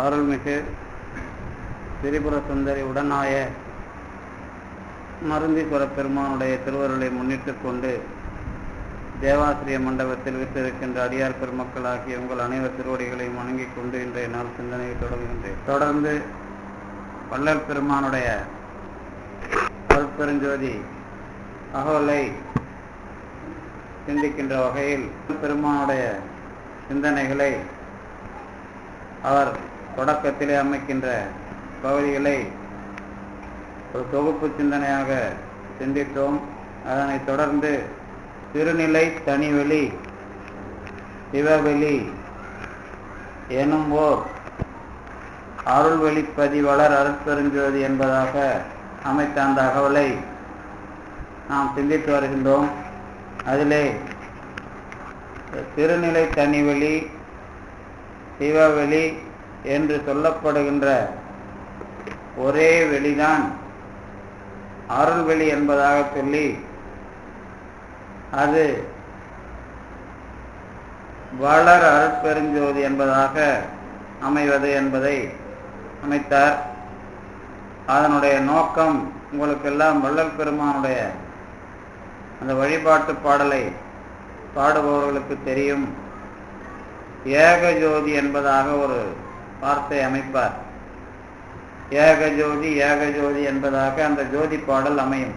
அருள்மிகு திரிபுர சுந்தரி உடனாய மருந்தீஸ்வர பெருமானுடைய திருவருளை முன்னிட்டு கொண்டு தேவாசிரிய மண்டபத்தில் விட்டிருக்கின்ற அடியார் பெருமக்களாகிய உங்கள் அனைவர் திருவடிகளையும் வணங்கிக் கொண்டு இன்றைய நாள் சிந்தனையை தொடங்குகின்றேன். தொடர்ந்து வள்ளல் பெருமானுடைய அருட்பெருஞ்சோதி அகவலை சிந்திக்கின்ற வகையில் பெருமானுடைய சிந்தனைகளை அவர் தொடக்கத்திலே அமைக்கின்ற பகுதிகளை ஒரு தொகுப்பு சிந்தனையாக சிந்தித்தோம். அதனைத் தொடர்ந்து திருநிலை தனிவெளி சிவவெளி எனும் ஓர் அருள்வெளிப்பதிவளர் அருட்பெருஞ்சோதி என்பதாக அமைத்த அந்த அகவலை நாம் சிந்தித்து வருகின்றோம். அதிலே திருநிலை தனிவெளி சிவவெளி என்று சொல்லப்படுகின்ற ஒரே வெளிதான் அருள்வெளி என்பதாக சொல்லி அது வளர் அருட்பெருஞ்சோதி என்பதாக அமைவது என்பதை அமைத்தார். அதனுடைய நோக்கம் உங்களுக்கெல்லாம் வள்ளல் பெருமானுடைய அந்த வழிபாட்டு பாடலை பாடுபவர்களுக்கு தெரியும். ஏகஜோதி என்பதாக ஒரு வார்த்தை அமைப்பார். ஏகஜோதி ஏகஜோதி என்பதாக அந்த ஜோதி பாடல் அமையும்.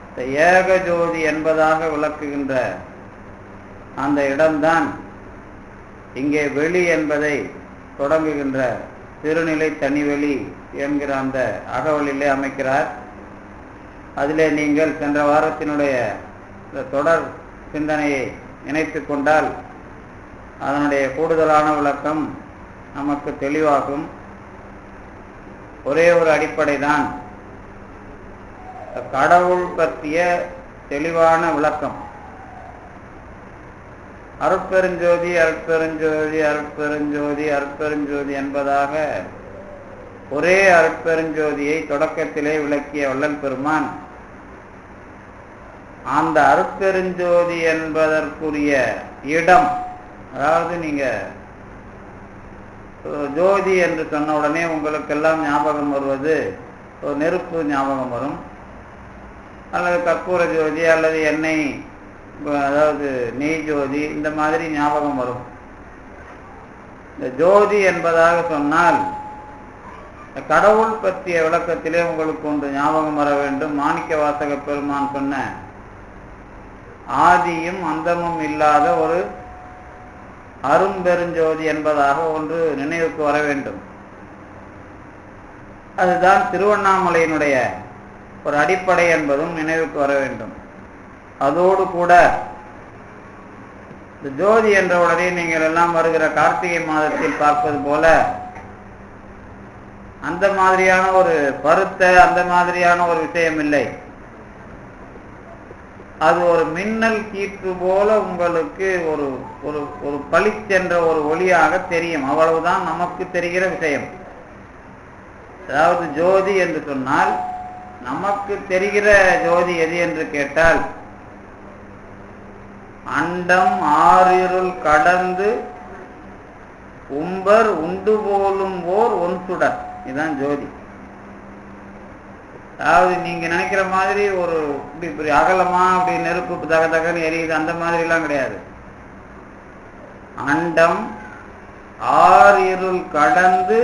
இந்த ஏகஜோதி என்பதாக விளக்குகின்ற அந்த இடம்தான் இங்கே வெளி என்பதை தொடங்குகின்ற திருநிலை தனிவெளி என்கிற அந்த அகவலிலே அமைக்கிறார். அதிலே நீங்கள் சென்ற வாரத்தினுடைய தொடர் சிந்தனையை இணைத்து கொண்டால் அதனுடைய கூடுதலான விளக்கம் நமக்கு தெளிவாகும். ஒரே ஒரு அடிப்படை தான் கடவுள் பற்றிய தெளிவான விளக்கம். அருட்பெருஞ்சோதி அருட்பெருஞ்சோதி அருட்பெருஞ்சோதி அருட்பெருஞ்சோதி என்பதாக ஒரே அருட்பெருஞ்சோதியை தொடக்கத்திலே விளக்கிய வள்ளல் பெருமான் அந்த அருட்பெருஞ்சோதி என்பதற்குரிய இடம், அதாவது நீங்க ஜோதி என்று சொன்ன உடனே உங்களுக்கெல்லாம் ஞாபகம் வருவது ஒரு நெருப்பு ஞாபகம் வரும், அல்லது கற்பூர ஜோதி அல்லது எண்ணெய், அதாவது நெய் ஜோதி, இந்த மாதிரி ஞாபகம் வரும். இந்த ஜோதி என்பதாக சொன்னால் கடவுள் பற்றிய விளக்கத்திலே உங்களுக்கு ஒன்று ஞாபகம் வர வேண்டும். மாணிக்க வாசக பெருமான் சொன்ன ஆதியும் அந்தமும் இல்லாத ஒரு அரும்பெருஞ்சோதி என்பதாக ஒன்று நினைவுக்கு வர வேண்டும். அதுதான் திருவண்ணாமலையினுடைய ஒரு அடிப்படை என்பதும் நினைவுக்கு வர வேண்டும். அதோடு கூட இந்த ஜோதி என்ற உடனே நீங்கள் எல்லாம் வருகிற கார்த்திகை மாதத்தில் பார்ப்பது போல அந்த மாதிரியான ஒரு பருத்த அந்த மாதிரியான ஒரு விஷயம் இல்லை. அது ஒரு மின்னல் கீற்று போல உங்களுக்கு ஒரு ஒரு ஒரு பளிச்சென்ற ஒரு ஒளியாக தெரியும். அவ்வளவுதான் நமக்கு தெரிகிற விஷயம். அதாவது ஜோதி என்று சொன்னால் நமக்கு தெரிகிற ஜோதி எது என்று கேட்டால் அண்டம் ஆறிருள் கடந்து உம்பர் உண்டு போலும் ஓர் ஒன்சுடர், இதுதான் ஜோதி. அதாவது நீங்க நினைக்கிற மாதிரி ஒரு இப்படி அகலமா அப்படி நெருப்பு தக தகன்னு எரியுது அந்த மாதிரி எல்லாம் கிடையாது. அண்டம் ஆறிருள் கடந்து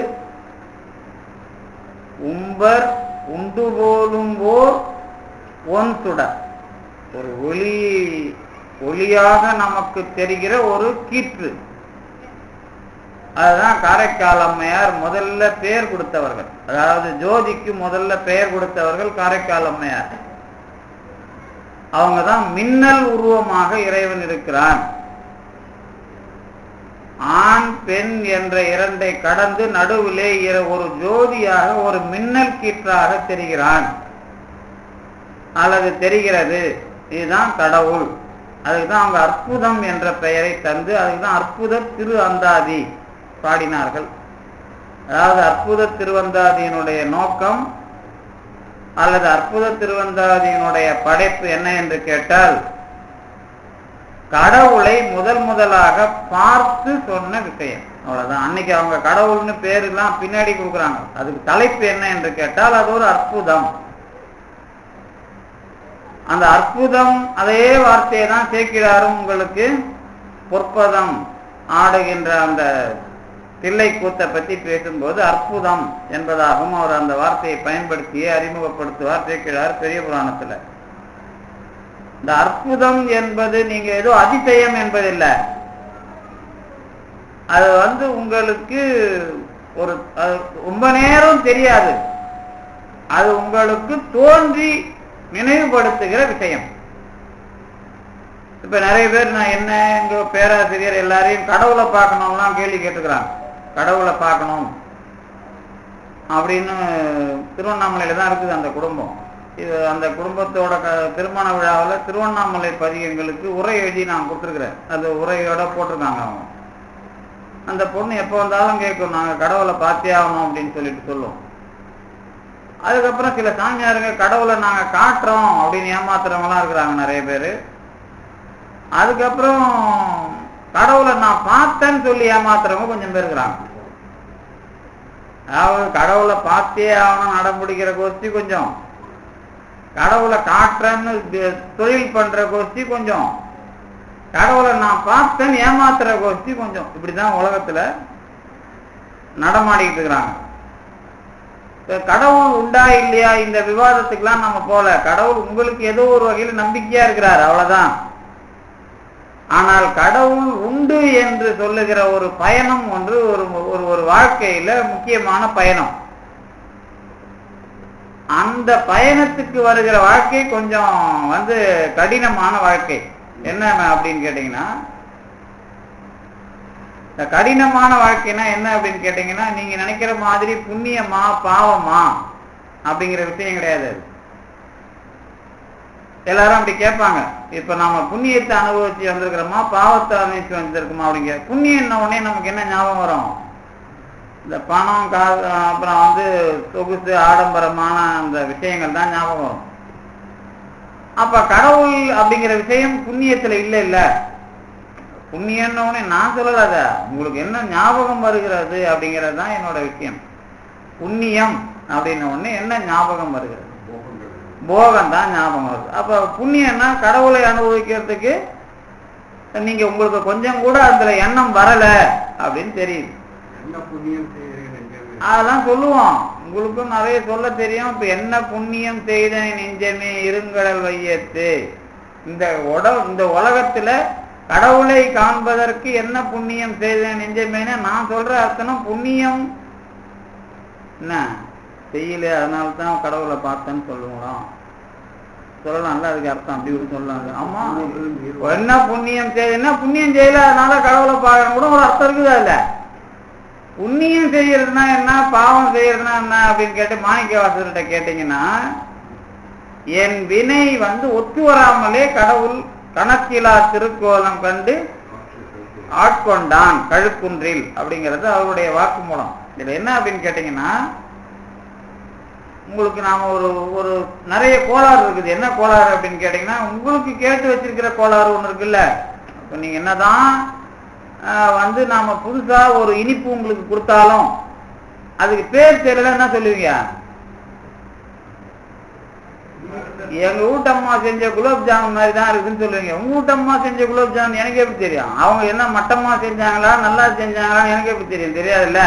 உம்பர் உண்டு போலும் ஓர் ஒன்சுடர், ஒரு ஒளியாக நமக்கு தெரிகிற ஒரு கீற்று. அதுதான் காரைக்கால் அம்மையார் முதல்ல பெயர் கொடுத்தவர்கள். அதாவது ஜோதிக்கு முதல்ல பெயர் கொடுத்தவர்கள் காரைக்கால் அம்மையார். அவங்க தான் மின்னல் உருவமாக இறைவன் இருக்கிறான். ஆண் பெண் என்ற இரண்டை கடந்து நடுவிலே ஒரு ஜோதியாக ஒரு மின்னல் கீற்றாக தெரிகிறான் அல்லது தெரிகிறது. இதுதான் கடவுள். அதுக்குதான் அவங்க அற்புதம் என்ற பெயரை தந்து அதுக்குதான் அற்புத திரு அந்தாதி பாடினார்கள். அதாவது அற்புத திருவந்தாதியினுடைய நோக்கம் அல்லது அற்புத திருவந்தாதியினுடைய படைப்பு என்ன என்று கேட்டால் கடவுளை முதலாக பார்த்து சொன்ன விஷயம். அவ்வளவுதான். அன்னைக்கு அவங்க கடவுள்னு பேருலாம் பின்னாடி கொடுக்குறாங்க. அதுக்கு தலைப்பு என்ன என்று கேட்டால் அது ஒரு அற்புதம். அந்த அற்புதம் அதே வார்த்தையை தான் சேக்கிழாரும் உங்களுக்கு பொற்பதம் ஆடுகின்ற அந்த தில்லை கூத்தை பற்றி பேசும்போது அற்புதம் என்பதாகவும் அவர் அந்த வார்த்தையை பயன்படுத்தியே அறிமுகப்படுத்துவார் சேக்கிழார் பெரிய புராணத்துல. இந்த அற்புதம் என்பது நீங்க ஏதோ அதிசயம் என்பதில்லை. அது உங்களுக்கு ஒரு ரொம்ப நேரம் தெரியாது. அது உங்களுக்கு தோன்றி நினைவுபடுத்துகிற விஷயம். இப்ப நிறைய பேர் நான் என்ன எங்க பேராசிரியர் எல்லாரையும் கடவுளை பார்க்கணும்லாம் கேள்வி கேட்டுக்கிறாங்க. கடவுளை பார்க்கணும் அப்படின்னு திருவண்ணாமலையில தான் இருக்குது அந்த குடும்பம். இது அந்த குடும்பத்தோட திருமண விழாவில் திருவண்ணாமலை பதிகங்களுக்கு உரை எழுதி நான் கொடுத்துருக்குறேன். அது உரையோட போட்டிருக்காங்க அவங்க. அந்த பொண்ணு எப்போ வந்தாலும் கேட்கும், நாங்கள் கடவுளை பார்த்தே ஆகணும் அப்படின்னு சொல்லிட்டு சொல்லுவோம். அதுக்கப்புறம் சில சாமியாருங்க கடவுளை நாங்கள் காட்டுறோம் அப்படின்னு ஏமாத்துறவங்களாம் இருக்கிறாங்க நிறைய பேர். அதுக்கப்புறம் கடவுளை நான் பார்த்தேன்னு சொல்லி ஏமாத்துறவங்க கொஞ்சம் பேர் இருக்கிறாங்க. அதாவது கடவுளை பார்த்தே ஆகணும் நடம்பிடிக்கிற கோஷ்டி கொஞ்சம், கடவுளை காட்டுறேன்னு தொழில் பண்ற கோஷ்டி கொஞ்சம், கடவுளை நான் பார்த்தேன்னு ஏமாத்துற கோஷ்டி கொஞ்சம். இப்படிதான் உலகத்துல நடமாடிக்கிட்டு இருக்கிறாங்க. கடவுள் உண்டா இல்லையா இந்த விவாதத்துக்கெல்லாம் நம்ம போல. கடவுள் உங்களுக்கு ஏதோ ஒரு வகையில் நம்பிக்கையா இருக்கிறார், அவ்வளவுதான். ஆனால் கடவுள் உண்டு என்று சொல்லுகிற ஒரு பயணம் ஒன்று ஒரு வாழ்க்கையில முக்கியமான பயணம். அந்த பயணத்துக்கு வருகிற வாழ்க்கை கொஞ்சம் கடினமான வாழ்க்கை. என்ன அப்படின்னு கேட்டீங்கன்னா, இந்த கடினமான வாழ்க்கைனா என்ன அப்படின்னு கேட்டீங்கன்னா, நீங்க நினைக்கிற மாதிரி புண்ணியமா பாவமா அப்படிங்கிற விஷயம் கிடையாது. எல்லாரும் அப்படி கேட்பாங்க. இப்ப நாம புண்ணியத்தை அனுபவிச்சு வந்திருக்கிறோமா பாவத்தை அனுபவிச்சு வந்திருக்கோமா அப்படிங்கிற. புண்ணியம் உடனே நமக்கு என்ன ஞாபகம் வரும்? இந்த பணம் அப்புறம் சொகுசு ஆடம்பரமான அந்த விஷயங்கள் தான் ஞாபகம் வரும். அப்ப கடவுள் அப்படிங்கிற விஷயம் புண்ணியத்துல இல்ல. புண்ணியன்னு உடனே நான் சொல்லலாத, உங்களுக்கு என்ன ஞாபகம் வருகிறது அப்படிங்கிறது தான் என்னோட விஷயம். புண்ணியம் அப்படின்ன உடனே என்ன ஞாபகம் வருகிறது? போகம் தான் ஞாபகம் வருது. அப்ப புண்ணியம்னா கடவுளை அனுபவிக்கிறதுக்கு நீங்க உங்களுக்கு கொஞ்சம் கூட அதுல எண்ணம் வரல அப்படின்னு தெரியுது. அதெல்லாம் சொல்லுவோம், உங்களுக்கும் நிறைய சொல்ல தெரியும். இப்ப என்ன புண்ணியம் செய்த நெஞ்சமே இருங்கடல் வையத்து. இந்த உலகத்துல கடவுளை காண்பதற்கு என்ன புண்ணியம் செய்த நெஞ்சமேன்னு நான் சொல்ற அர்த்தம் புண்ணியம் என்ன செய்யல, அதனால்தான் கடவுளை பார்த்தேன்னு சொல்லுவோம். சொல்லலாம்ல, அதுக்கு அர்த்தம் அப்படி இப்படி சொல்லலாம். ஆமா, என்ன புண்ணியம் செய்யுதுன்னா புண்ணியம் செய்யல அதனால கடவுளை பார்க்கணும் கூட ஒரு அர்த்தம் இருக்குதா இல்ல? புண்ணியம் செய்யறதுனா என்ன பாவம் செய்யறதுனா என்ன அப்படின்னு கேட்டு மாணிக்கவாசகர்கிட்ட கேட்டீங்கன்னா, என் வினை ஒத்து வராமலே கடவுள் கணக்கிலா திருக்கோலம் கண்டு ஆட்கொண்டான் கழுக்குன்றில் அப்படிங்கிறது அவருடைய வாக்கு மூலம். இதுல என்ன அப்படின்னு கேட்டீங்கன்னா, உங்களுக்கு நாம ஒரு நிறைய கோளாறு இருக்குது. என்ன கோளாறு அப்படின்னு கேட்டீங்கன்னா, உங்களுக்கு கேட்டு வச்சிருக்கிற கோளாறு ஒண்ணு இருக்குல்ல. இப்ப நீங்க என்னதான் நாம புதுசா ஒரு இனிப்பு உங்களுக்கு கொடுத்தாலும் அதுக்கு பேர் தெரியல என்ன சொல்லுவீங்க? எங்க வீட்டம்மா செஞ்ச குலோப் ஜாமுன் மாதிரி தான் இருக்குன்னு சொல்லுவீங்க. உங்க வீட்டம்மா செஞ்ச குலோப் ஜாமுன் எனக்கு எப்படி தெரியும்? அவங்க என்ன மட்டமா செஞ்சாங்களா நல்லா செஞ்சாங்களா எனக்கு எப்படி தெரியும்? தெரியாதுல்ல.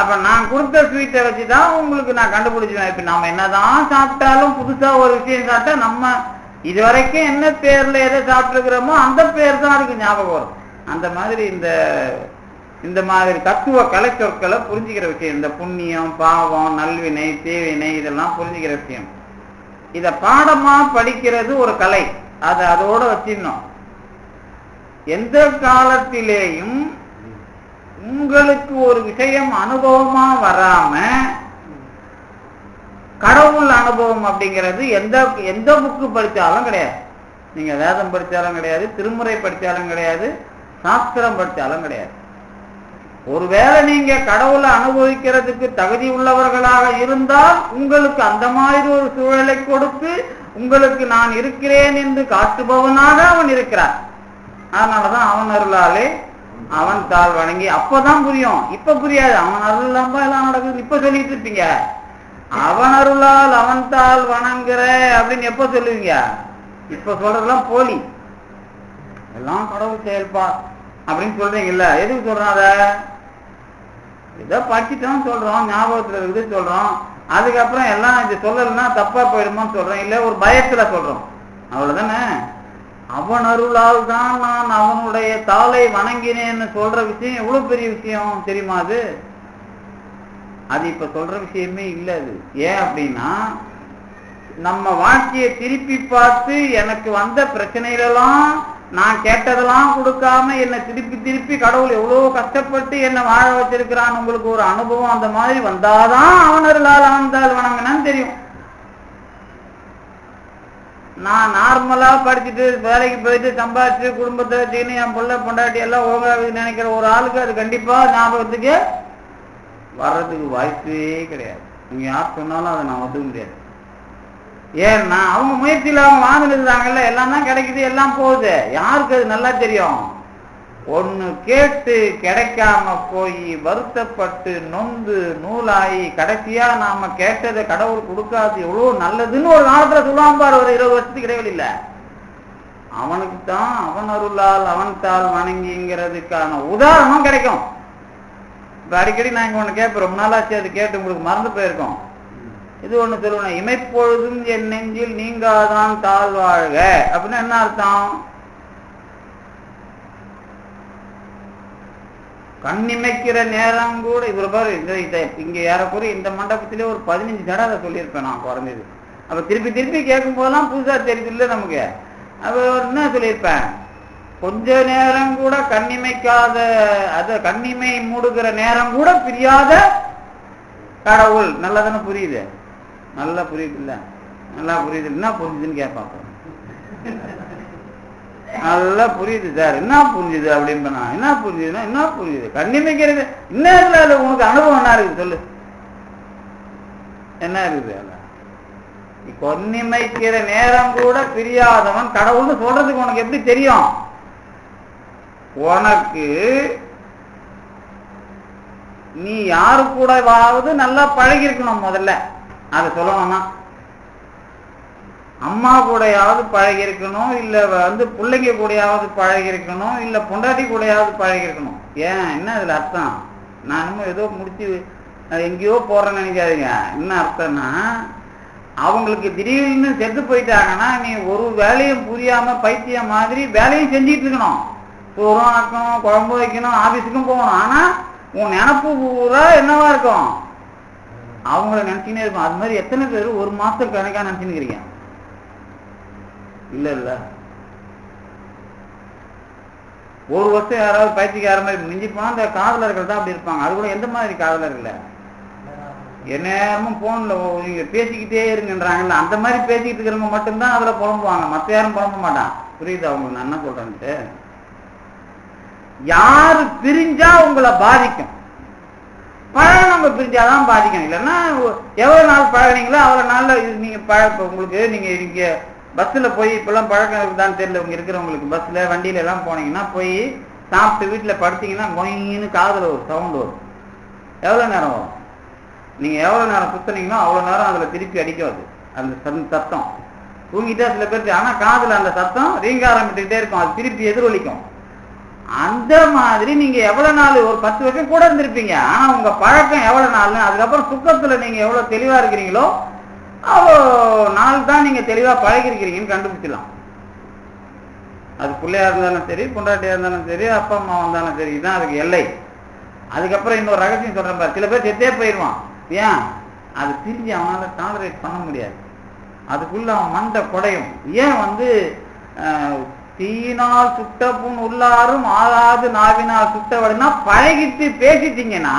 அப்ப நான் கொடுத்த ஸ்வீட்டை வச்சுதான் உங்களுக்கு நான் கண்டுபிடிச்சுவேன். இப்ப நாம என்னதான் சாப்பிட்டாலும் புதுசா ஒரு விஷயம் சாப்பிட்டா நம்ம இதுவரைக்கும் என்ன பேர்ல எதை சாப்பிட்டுருக்கிறோமோ அந்த பேர் தான் அதுக்கு ஞாபகம் வரும். அந்த மாதிரி இந்த மாதிரி தத்துவ கலை சொற்களை புரிஞ்சுக்கிற விஷயம். இந்த புண்ணியம் பாவம் நல்வினை தீவினை இதெல்லாம் புரிஞ்சுக்கிற விஷயம். இத பாடமா படிக்கிறது ஒரு கலை. அதோட வச்சிடணும். எந்த காலத்திலேயும் உங்களுக்கு ஒரு விஷயம் அனுபவமா வராம கடவுள் அனுபவம் அப்படிங்கிறது எந்த புக்கு படித்தாலும் கிடையாது. நீங்க வேதம் படித்தாலும் கிடையாது, திருமுறை படித்தாலும் கிடையாது, சாஸ்திரம் படித்தாலும் கிடையாது. ஒருவேளை நீங்க கடவுளை அனுபவிக்கிறதுக்கு தகுதி உள்ளவர்களாக இருந்தால் உங்களுக்கு அந்த மாதிரி ஒரு சூழலை கொடுத்து உங்களுக்கு நான் இருக்கிறேன் என்று காட்டுபவனாக அவன் இருக்கிறான். அதனாலதான் அவன் அருளாலே அவன் தாள் வணங்கி, அப்பதான் புரியும். இப்ப புரியாது. அவன் அருள் இல்லாம எல்லாம் நடக்குது இப்ப சொல்லிட்டு இருப்பீங்க. அவன் அருளால் அவன் தாள் வணங்குற அப்படின்னு எப்ப சொல்லுவீங்க? இப்ப சொல்றதெல்லாம் போலி, எல்லாம் கடவுள் செயல்பா அப்படின்னு சொல்றீங்கல்ல. எதுக்கு சொல்றோம்? அத ஏதோ படிச்சுட்டோம் சொல்றோம், ஞாபகத்துல இருக்குது சொல்றோம். அதுக்கப்புறம் எல்லாம் இது சொல்லலைன்னா தப்பா போயிடுமான்னு சொல்றோம், இல்ல ஒரு பயத்துல சொல்றோம், அவ்வளவுதானே. அவன் அருளால் தான் நான் அவனுடைய தாளை வணங்கினேன்னு சொல்ற விஷயம் எவ்வளவு பெரிய விஷயம் தெரியுமா? அது இப்ப சொல்ற விஷயமே இல்லை. அது ஏன் அப்படின்னா, நம்ம வாழ்க்கையை திருப்பி பார்த்து எனக்கு வந்த பிரச்சனைகளெல்லாம் நான் கேட்டதெல்லாம் கொடுக்காம என்னை திருப்பி திருப்பி கடவுள் எவ்வளவு கஷ்டப்பட்டு என்னை வாழ வச்சிருக்கிறான் உங்களுக்கு ஒரு அனுபவம் அந்த மாதிரி வந்தாதான் அவன் அருளால் அவன் தாள் வணங்கினான்னு தெரியும். நான் நார்மலா படிச்சுட்டு வேலைக்கு போயிட்டு சம்பாதிச்சு குடும்பத்தை வச்சுக்கின்னு என் பிள்ளை பொண்டாட்டி எல்லாம் ஒழுங்காக நினைக்கிற ஒரு ஆளுக்கு அது கண்டிப்பா ஞாபகத்துக்கு வர்றதுக்கு வாய்ப்பே கிடையாது. நீங்க யார் சொன்னாலும் அதை நான் ஒத்துக்க முடியாது. ஏன்னா அவங்க முயற்சியில் அவங்க வாழ்ந்துருந்தாங்கல்ல, எல்லாம் தான் கிடைக்குது, எல்லாம் போகுது. யாருக்கு அது நல்லா தெரியும்? ஒண்ணு கேட்டு கிடைக்காம போய் வருத்தப்பட்டு நொந்து நூலாகி கடைசியா நாம கேட்டதை கடவுள் கொடுக்காது எவ்வளவு நல்லதுன்னு ஒரு காலத்துல சொல்லுவான் பாரு, ஒரு 20 வருஷத்துக்கு இடைவெளி இல்ல. அவனுக்கு தான் அவன் அருளால் அவன் தாள் வணங்கிங்கிறதுக்கான உதாரணம் கிடைக்கும். இப்ப அடிக்கடி நான் இங்க ஒண்ணு கேட்பேன், ரொம்ப நாளாச்சு அது கேட்டு உங்களுக்கு மறந்து போயிருக்கோம். இது ஒண்ணு சொல்லுவேன், இமைப்பொழுதும் என் நெஞ்சில் நீங்காதான் தாழ் வாழ்க அப்படின்னா என்ன அர்த்தம்? கண்ணிமைக்கிற நேரம் கூட இவர் பாரு, இங்க ஏறக்குறைய இந்த மண்டபத்திலே ஒரு 15 தடவை அதை சொல்லியிருப்பேன் நான் குறைஞ்சது. அப்ப திருப்பி திருப்பி கேட்கும் போதெல்லாம் புதுசா தெரியுது இல்ல நமக்கு. அப்ப என்ன சொல்லியிருப்பேன், கொஞ்ச நேரம் கூட கண்ணிமைக்காத, அத கண்ணிமை மூடுகிற நேரம் கூட பிரியாத கடவுள். நல்லா தானே புரியுது? நல்லா புரியுது இல்ல? நல்லா புரியுது. என்ன புரிஞ்சுதுன்னு கேட்பாங்க. நல்லா புரியுது சார், என்ன புரிஞ்சுது அப்படின்னு. என்ன புரிஞ்சுதுன்னா என்ன புரியுது? கண்ணிமைக்கிறது இன்னும் இல்ல, உனக்கு அனுபவம் என்ன இருக்குது சொல்லு, என்ன இருக்குது? கண்ணிமைக்கிற நேரம் கூட பிரியாதவன் கடவுள்னு சொல்றதுக்கு உனக்கு எப்படி தெரியும்? உனக்கு நீ யாரு கூடவாவது நல்லா பழகி இருக்கணும். முதல்ல அதை சொல்லணும்னா அம்மா கூடையாவது பழகி இருக்கணும், இல்ல பிள்ளைங்க கூடையாவது பழகி இருக்கணும், இல்ல பொண்டாட்டி கூடையாவது பழகி இருக்கணும். ஏன் என்ன அதுல அர்த்தம்? நான் இன்னும் ஏதோ முடிச்சு எங்கேயோ போறேன்னு நினைக்காதீங்க. என்ன அர்த்தம்னா, அவங்களுக்கு திடீர்னு செத்து போயிட்டாங்கன்னா நீ ஒரு வேலையும் புரியாம பைத்தியம் மாதிரி வேலையும் செஞ்சிட்டு இருக்கணும். சோறும் ஆக்கணும், குழம்பு வைக்கணும், ஆபீஸுக்கும் போகணும். ஆனா உன் நினப்பு பூரா என்னவா இருக்கும்? அவங்கள நினைச்சுனே இருக்கும். அது மாதிரி எத்தனை பேர் ஒரு மாசம் கணக்கா நினைச்சுன்னு இல்ல இல்ல, ஒரு வருஷம் யாராவது பயிற்சிக்கார மாதிரி மிஞ்சி போனா அந்த காதலர்கள் தான் அப்படி இருப்பாங்க. அது கூட எந்த மாதிரி காதலர்கள்? எந்நேரமும் போன்ல நீங்க பேசிக்கிட்டே இருங்கன்றாங்கல்ல, அந்த மாதிரி பேசிக்கிட்டு இருக்கிறவங்க மட்டும்தான் அதுல புலம்புவாங்க, மத்த யாரும் புலம்ப மாட்டான். புரியுது அவங்க நான் என்ன சொல்றேன்ட்டு? யாரு பிரிஞ்சா உங்களை பாதிக்கும்? பழக நம்ம பிரிஞ்சாதான் பாதிக்கும். இல்லைன்னா எவ்வளவு நாள் பழகினீங்களோ அவ்வளவு நாள்ல இது நீங்க உங்களுக்கு நீங்க இங்க பஸ்ல போய் இப்பெல்லாம் பழக்கம் இருக்குதான்னு தெரியல, உங்க இருக்கிறவங்களுக்கு பஸ்ல வண்டியில எல்லாம் போனீங்கன்னா போய் சாப்பிட்டு வீட்டுல படுத்தீங்கன்னா மொயின்னு காதுல ஒரு சவுண்ட் வரும். எவ்வளவு நேரம் வரும்? நீங்க எவ்வளவு நேரம் சுத்தினீங்களோ அவ்வளவு நேரம் அதுல திருப்பி அடிக்காது அந்த சத்தம். தூங்கிட்டா சில பேருக்கு, ஆனா காதுல அந்த சத்தம் ரீங்காரமிட்டுக்கிட்டே இருக்கும், அது திருப்பி எதிரொலிக்கும். அந்த மாதிரி நீங்க எவ்வளவு நாள், ஒரு 10 வருஷம் கூட இருந்திருப்பீங்க, ஆனா உங்க பழக்கம் எவ்வளவு நாள், அதுக்கப்புறம் சுத்தத்துல நீங்க எவ்வளவு தெளிவா இருக்கிறீங்களோ அவ்வளோ நாள் தான் நீங்க தெளிவா பழகிருக்கிறீங்கன்னு கண்டுபிடிச்சிடலாம். அது பிள்ளையா இருந்தாலும் சரி, பொண்டாட்டியா இருந்தாலும் சரி, அப்பா அம்மா வந்தாலும் சரி, இதுதான் அதுக்கு எல்லை. அதுக்கப்புறம் இன்னொரு ரகசியம் சொல்றேன் பாரு, சில பேர் செத்தே போயிடுவான். ஏன்? அது பிரிஞ்சு அவனால டாலரேட் பண்ண முடியாது, அதுக்குள்ள அவன் மண்டை குடையும். ஏன் தீயினால் சுட்ட புண் உள்ளாரும் ஆகாது நாவினால் சுட்டவடுனா, பழகிட்டு பேசிட்டீங்கன்னா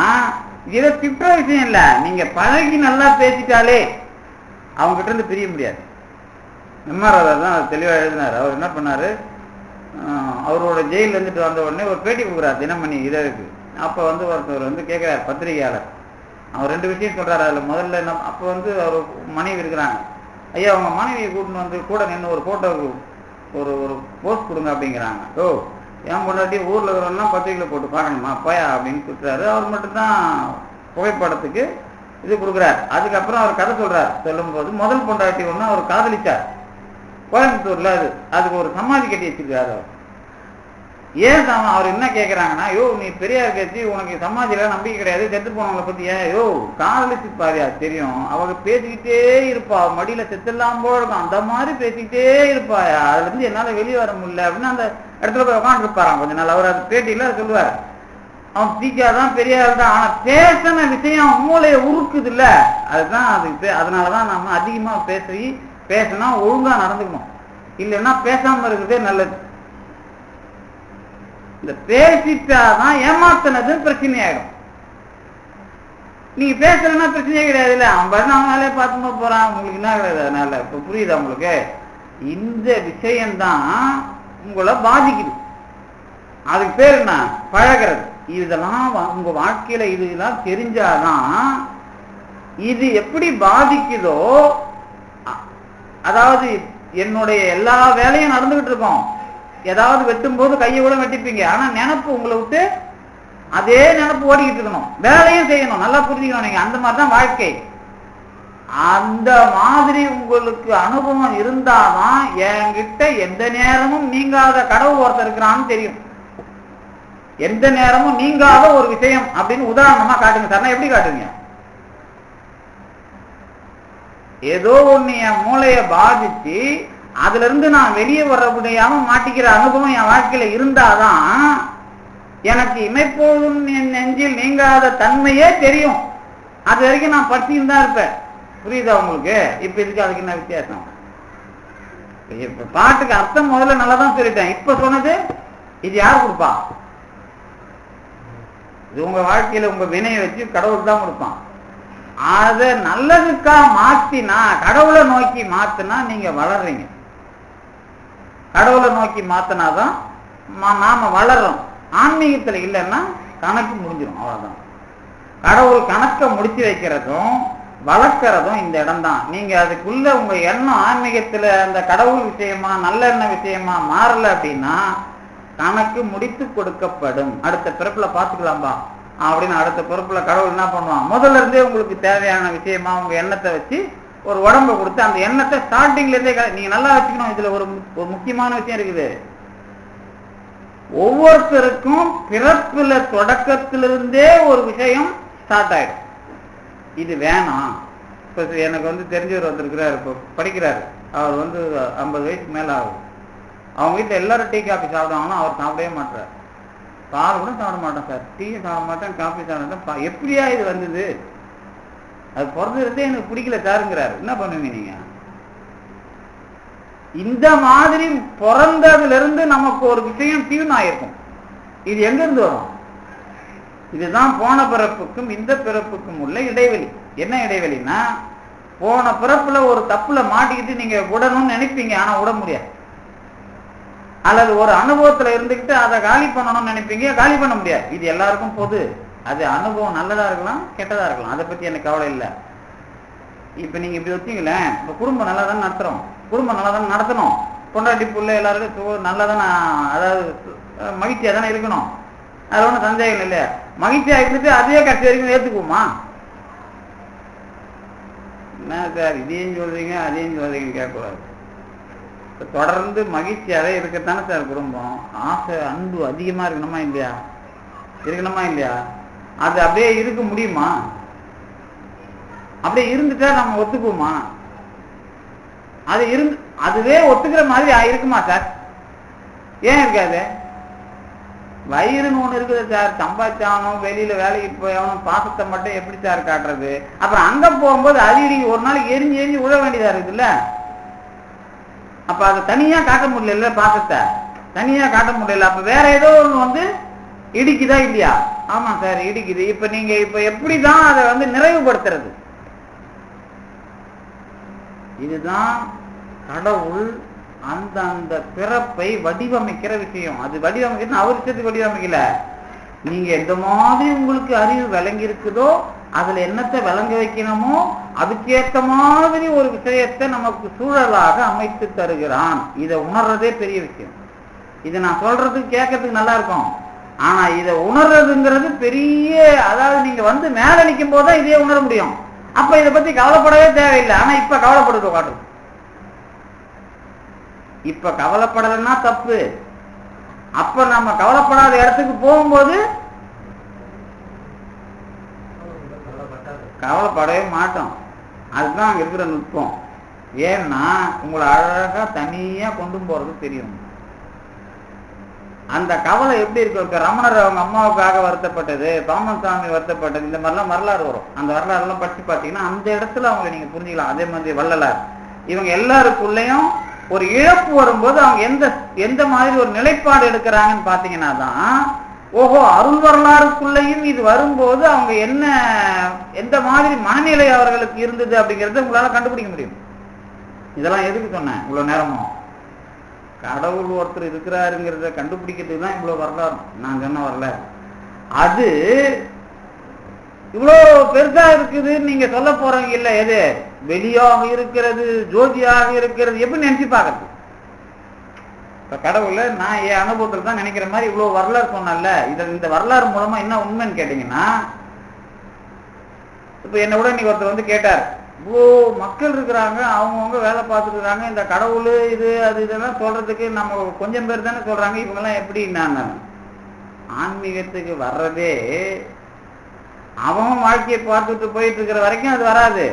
இதை திட்ட விஷயம் இல்லை. நீங்க பழகி நல்லா பேசிட்டாலே அவங்க கிட்ட இருந்து பிரிய முடியாது. எம்ஆர் தான் தெளிவா எழுதினார். அவர் என்ன பண்ணாரு, அவரோட ஜெயில இருந்துட்டு வந்த உடனே ஒரு பேட்டி கொடுக்குறாரு தினமணி இதழுக்கு. அப்ப ஒருத்தர் கேட்கிறார், பத்திரிகையாளர். அவர் 2 விஷயம் சொல்றாரு. அதுல முதல்ல என்ன, அப்ப அவர் மனைவி இருக்கிறாங்க. ஐயா உங்க மனைவியை கூட்டின்னு கூட நின்று ஒரு போட்டோவுக்கு ஒரு போஸ்ட் கொடுங்க அப்படிங்கிறாங்க. ஓ என் பொண்டாட்டி ஊர்ல இருக்கிறவங்கலாம் பத்திரிகையில போட்டு பார்க்கணுமா போயா அப்படின்னு கொடுக்குறாரு. அவர் மட்டும்தான் புகைப்படத்துக்கு இது கொடுக்குறாரு. அதுக்கப்புறம் அவர் கதை சொல்றாரு. சொல்லும்போது முதல் பொண்டாட்டி ஒன்று அவர் காதலிச்சார் கோயம்புத்தூர்ல. அதுக்கு ஒரு சமாதி கட்டி வச்சிருக்காரு. அவர் ஏன் அவர் என்ன கேட்கறாங்கன்னா, யோ நீ பெரியார் கட்சி உனக்கு சமாதியில நம்பிக்கை கிடையாது, செத்து போனவங்களை பத்தி ஏன் யோ காதலிச்சு பாரியா தெரியும், அவங்க பேசிக்கிட்டே இருப்பா, மடியில செத்துலாம் போல இருக்கும், அந்த மாதிரி பேசிக்கிட்டே இருப்பாயா, அதுல இருந்து என்னால வெளியே வர முடியல அப்படின்னு அந்த இடத்துல போய் உட்காந்து இருப்பாராம் கொஞ்ச நாள். அவர் அது பேட்டியில சொல்லுவார், அவன் தீக்காதான் பெரியார் தான், ஆனா பேசின விஷயம் மூளையை உருக்குது இல்ல, அதுதான் அது. அதனாலதான் நம்ம அதிகமா பேசினா ஒழுங்கா நடந்துக்கணும், இல்லைன்னா பேசாம இருக்கிறதே நல்லது. இந்த பேசிட்டாதான் ஏமாத்தினது பிரச்சனை ஆயிடும். நீங்க பேசலன்னா பிரச்சனையே கிடையாது இல்ல, அவன் பண்ண அவனாலே பார்த்துமா போறான், உங்களுக்கு என்ன கிடையாது. அதனால இப்ப புரியுதா உங்களுக்கு? இந்த விஷயம்தான் உங்களை பாதிக்குது. அதுக்கு பேர் என்ன? பழகிறது. இதெல்லாம் உங்க வாழ்க்கையில இதெல்லாம் தெரிஞ்சாதான் இது எப்படி பாதிக்குதோ. அதாவது என்னுடைய எல்லா வேலையும் நடந்துகிட்டு இருக்கோம், ஏதாவது வெட்டும் போது கையை கூட வெட்டிப்பீங்க, ஆனா நினப்பு உங்களை விட்டு அதே நினப்பு ஓடிக்கிட்டு இருக்கணும், வேலையும் செய்யணும். நல்லா புரிஞ்சுக்கணும் நீங்க. அந்த மாதிரிதான் வாழ்க்கை. அந்த மாதிரி உங்களுக்கு அனுபவம் இருந்தாதான் என்கிட்ட எந்த நேரமும் நீங்காத கடவுள் ஒருத்தர் இருக்கிறான்னு தெரியும். எந்த நேரமும் நீங்காத ஒரு விஷயம் அப்படின்னு உதாரணமா காட்டுங்க சார். எப்படி காட்டுங்க? ஏதோ ஒண்ணு என் மூளைய பாதிச்சு அதுல இருந்து நான் வெளியே வர முடியாம மாட்டிக்கிற அனுபவம் என் வாழ்க்கையில இருந்தாதான் எனக்கு இமைப்போதும் என் நெஞ்சில் நீங்காத தன்மையே தெரியும். அது வரைக்கும் நான் பட்டியும் தான் இருப்பேன். புரியுதா உங்களுக்கு? இப்ப இதுக்கு அதுக்கு என்ன வித்தியாசம்? இப்ப பாட்டுக்கு அர்த்தம் முதல்ல நல்லா தான் சொல்லிட்டேன். இப்ப சொன்னது இது யார் கொடுப்பா? இது உங்க வாழ்க்கையில உங்க வினையை வச்சு கடவுள் தான் கொடுப்பான். அத நல்லதுக்கா மாத்தினா, கடவுளை நோக்கி மாத்தினா நீங்க வளர்றீங்க. கடவுளை நோக்கி மாத்தினாதான் நாம வளர்றோம். ஆன்மீகத்துல இல்லைன்னா கணக்கு முடிஞ்சிடும், அவ்வளவுதான். கடவுள் கணக்கை முடிச்சு வைக்கிறதும் வளர்க்கறதும் இந்த இடம் தான். நீங்க அதுக்குள்ள உங்க எண்ணம் ஆன்மீகத்துல அந்த கடவுள் விஷயமா நல்லெண்ண விஷயமா மாறல அப்படின்னா கணக்கு முடித்து கொடுக்கப்படும். அடுத்த பிறப்புல பாத்துக்கலாம்பா அப்படின்னு அடுத்த பிறப்புல கடவுள் என்ன பண்ணுவான், முதல்ல இருந்தே உங்களுக்கு தேவையான விஷயமா உங்க எண்ணத்தை வச்சு ஒரு உடம்பை கொடுத்து அந்த எண்ணத்தை ஸ்டார்டிங்ல இருந்தே நீங்க நல்லா வச்சுக்கணும். இதுல ஒரு முக்கியமான விஷயம் இருக்குது. ஒவ்வொருத்தருக்கும் பிறப்புல தொடக்கத்திலிருந்தே ஒரு விஷயம் ஸ்டார்ட் ஆயிடும். இது வேணாம். இப்ப எனக்கு தெரிஞ்சவர் வந்திருக்கிறாரு, இப்போ படிக்கிறாரு. அவர் 50 வயசுக்கு மேல ஆகுது. அவங்க வீட்டுல எல்லாரும் டீ காஃபி சாப்பிடுவாங்கன்னா அவர் சாப்பிடவே மாட்டார். பால் கூட சாப்பிட மாட்டேன் சார், டீயும் சாப்பிட மாட்டேன், காஃபி சாப்பிட மாட்டேன். எப்படியா இது வந்தது? அது பிறந்ததே எனக்கு பிடிக்கல சாருங்கிறாரு. என்ன பண்ணுவீங்க நீங்க? இந்த மாதிரி பிறந்ததுல இருந்து நமக்கு ஒரு விஷயம் டியூன் ஆயிருக்கும். இது எங்க இருந்து வரும்? இதுதான் போன பிறப்புக்கும் இந்த பிறப்புக்கும் உள்ள இடைவெளி. என்ன இடைவெளினா, போன பிறப்புல ஒரு தப்புல மாட்டிக்கிட்டு நீங்க விடணும்னு நினைப்பீங்க, ஆனா விட முடியாது. அல்லது ஒரு அனுபவத்துல இருந்துகிட்டு அதை காலி பண்ணணும்னு நினைப்பீங்க, காலி பண்ண முடியாது. இது எல்லாருக்கும் பொது. அது அனுபவம் நல்லதா இருக்கலாம், கெட்டதா இருக்கலாம், அதை பத்தி எனக்கு கவலை இல்லை. இப்ப நீங்க இப்படி வச்சீங்களேன், இப்ப குடும்பம் நல்லா தானே நடத்துறோம், குடும்பம் நல்லா தானே நடத்தணும், பொண்டாட்டி புள்ள எல்லாருக்கும் நல்லா தானே, அதாவது மகிழ்ச்சியா தானே இருக்கணும், அது ஒன்றும் சந்தேகம் இல்லையா? மகிழ்ச்சியா இருந்துட்டு அதே கட்சி வரைக்கும் ஏத்துக்குவோமா? என்ன சார் இதையும் சொல்றீங்க அதையும் சொல்றீங்க கேட்கக்கூடாது. தொடர்ந்து மகிழ்ச்சியாவே இருக்கத்தானே சார் குடும்பம். ஆசை அன்பு அதிகமா இருக்கணுமா இல்லையா? இருக்கணுமா இல்லையா? அது அப்படியே இருக்க முடியுமா? அப்படியே இருந்துட்டா நம்ம ஒத்துக்குவோமா? அது அதுவே ஒத்துக்கிற மாதிரி இருக்குமா சார்? ஏன் இருக்காது? வயிறுன்னு ஒண்ணு இருக்குது சார். சம்பாதிச்சானும் வெளியில வேலைக்கு போயவனும் பாசத்தை மட்டும் எப்படி சார் காட்டுறது? அப்புறம் அங்க போகும்போது அடிக்கடி ஒரு நாளைக்கு எரிஞ்சு எரிஞ்சு விழ வேண்டியதா இருக்குதுல்ல. அப்ப அதை தனியா காட்ட முடியல, பாசத்தை தனியா காட்ட முடியல. அப்ப வேற ஏதோ ஒண்ணு இடிக்குதா இல்லையா? ஆமா சார் இடிக்குது. இப்ப நீங்க எப்படிதான் அதை நிறைவுபடுத்துறது? இதுதான் கடவுள் அந்த பிறப்பை வடிவமைக்கிற விஷயம். அது வடிவமைக்கிறது அவர் இஷ்டத்துக்கு வடிவமைக்கல. நீங்க எந்த மாதிரி உங்களுக்கு அறிவு விளங்கி இருக்குதோ அதுல என்னத்தை விளங்க வைக்கணுமோ அதுக்கேற்ற மாதிரி ஒரு விஷயத்தை நமக்கு சூழலாக அமைத்து தருகிறான். இதை உணர்றதே பெரிய விஷயம். இது நான் சொல்றதுக்கு கேட்கறதுக்கு நல்லா இருக்கும். ஆனா இதை உணர்றதுங்கிறது பெரிய, அதாவது நீங்க வந்து மேல நிற்கும் போதுதான் இதையே உணர முடியும். அப்ப இதை பத்தி கவலைப்படவே தேவையில்லை. ஆனா இப்ப கவலைப்படுது காட்டு. இப்ப கவலைப்படலைன்னா தப்பு. அப்ப நம்ம கவலைப்படாத இடத்துக்கு போகும்போது கவலைப்படவே மாட்டோம். அதுதான் அங்க இருக்கிற நுட்பம். ஏன்னா உங்களை அழகா தனியா கொண்டு போறது தெரியும். அந்த கவலை எப்படி இருக்கு? ரமணர் அவங்க அம்மாவுக்காக வருத்தப்பட்டது, பாமன் சாமி வருத்தப்பட்டது, இந்த மாதிரிலாம் வரலாறு வரும். அந்த வரலாறு எல்லாம் படிச்சு பார்த்தீங்கன்னா அந்த இடத்துல அவங்களை நீங்க புரிஞ்சுக்கலாம். அதே மாதிரி வள்ளலார், இவங்க எல்லாருக்குள்ளேயும் ஒரு இழப்பு வரும்போது அவங்க எந்த மாதிரி ஒரு நிலைப்பாடு எடுக்கிறாங்கன்னு பாத்தீங்கன்னா தான், ஓஹோ அருள் வரலாறுக்குள்ளேயும் இது வரும்போது அவங்க எந்த மாதிரி மனநிலை அவர்களுக்கு இருந்தது அப்படிங்கறத உங்களால கண்டுபிடிக்க முடியும். இதெல்லாம் எதுக்கு சொன்னேன் இவ்வளவு நேரமும்? கடவுள் ஒருத்தர் இருக்கிறாருங்கிறத கண்டுபிடிக்கிறதுக்கு தான் இவ்வளவு வரலாறு நான் சொன்ன வரலாறு. அது இவ்வளோ பெருசா இருக்குது நீங்க சொல்ல போறீங்க இல்ல, எது வெளியாக இருக்கிறது, ஜோதியாக இருக்கிறது, எப்படி நினைச்சு பாக்குறது? இப்ப கடவுளை நான் என் அனுபவத்தில் தான் நினைக்கிற மாதிரி இவ்வளவு வரலாறு சொன்னல, இந்த வரலாறு மூலமா என்ன உண்மைன்னு கேட்டீங்கன்னா, இப்ப என்ன கூட இன்னைக்கு ஒருத்தர் வந்து கேட்டார், இவ்வளோ மக்கள் இருக்கிறாங்க, அவங்கவுங்க வேலை பார்த்துட்டு இருக்காங்க, இந்த கடவுள் இது அது இதெல்லாம் சொல்றதுக்கு நம்ம கொஞ்சம் பேர் தானே சொல்றாங்க, இவங்கெல்லாம் எப்படி? நான் ஆன்மீகத்துக்கு வர்றதே அவன் வாழ்க்கையை பார்த்துட்டு போயிட்டு இருக்கிற வரைக்கும் அது வராது.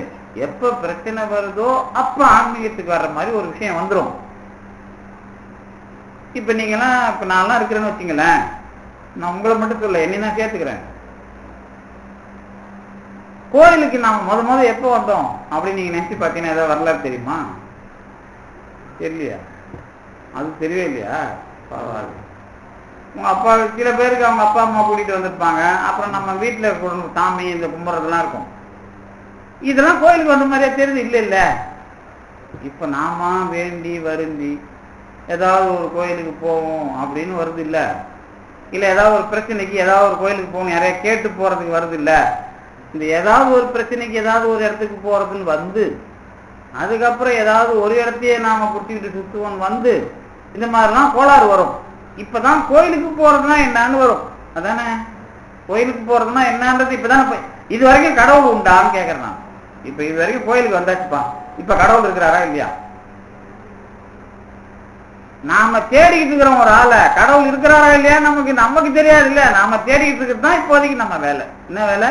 எப்ப பிரச்சனை வருதோ அப்ப ஆன்மீகத்துக்கு வர்ற மாதிரி ஒரு விஷயம் வந்துடும். இப்ப நீங்கெல்லாம், இப்ப நான்லாம் இருக்கிறேன்னு வச்சுங்களேன், நான் உங்களை மட்டும் சொல்ல, என்ன நான் சேர்த்துக்கிறேன். கோயிலுக்கு நாம முத எப்போ வந்தோம் அப்படின்னு நீங்க நினைச்சு பார்த்தீங்கன்னா ஏதாவது வரலாறு தெரியுமா? தெரியலையா? அது தெரியவே இல்லையா? பரவாயில்ல. உங்க அப்பா, சில பேருக்கு அவங்க அப்பா அம்மா கூட்டிட்டு வந்திருப்பாங்க, அப்புறம் நம்ம வீட்டுல சாமி இந்த கும்புறதெல்லாம் இருக்கும். இதெல்லாம் கோயிலுக்கு வந்த மாதிரியா தெரியுது? இல்ல இல்ல. இப்ப நாம வேண்டி வருந்தி ஏதாவது ஒரு கோயிலுக்கு போவோம் அப்படின்னு வருது இல்ல, இல்ல ஏதாவது ஒரு பிரச்சனைக்கு ஏதாவது ஒரு கோயிலுக்கு போகணும் நிறைய கேட்டு போறதுக்கு வருது இல்ல. இந்த ஏதாவது ஒரு பிரச்சனைக்கு ஏதாவது ஒரு இடத்துக்கு போறதுன்னு வந்து, அதுக்கப்புறம் ஏதாவது ஒரு இடத்தையே நாம புடிச்சுக்கிட்டு சுத்துவோம் வந்து, இந்த மாதிரிலாம் கோளாறு வரும். இப்பதான் கோயிலுக்கு போறதுன்னா என்னன்னு வரும். அதானே கோயிலுக்கு போறதுன்னா என்னன்றது இப்பதானே. இது வரைக்கும் கடவுள் உண்டான்னு கேக்குறேன் நான். இப்ப இது வரைக்கும் கோயிலுக்கு வந்தாச்சுப்பா, இப்ப கடவுள் இருக்கிறாரா இல்லையா? நாம தேடிக்கிட்டு இருக்கிறோம் ஒரு ஆளை, கடவுள் இருக்கிறாரா இல்லையா நமக்கு தெரியாது இல்ல. நாம தேடிக்கிட்டு இருக்கிறது தான் இப்போதைக்கு நம்ம வேலை. என்ன வேலை?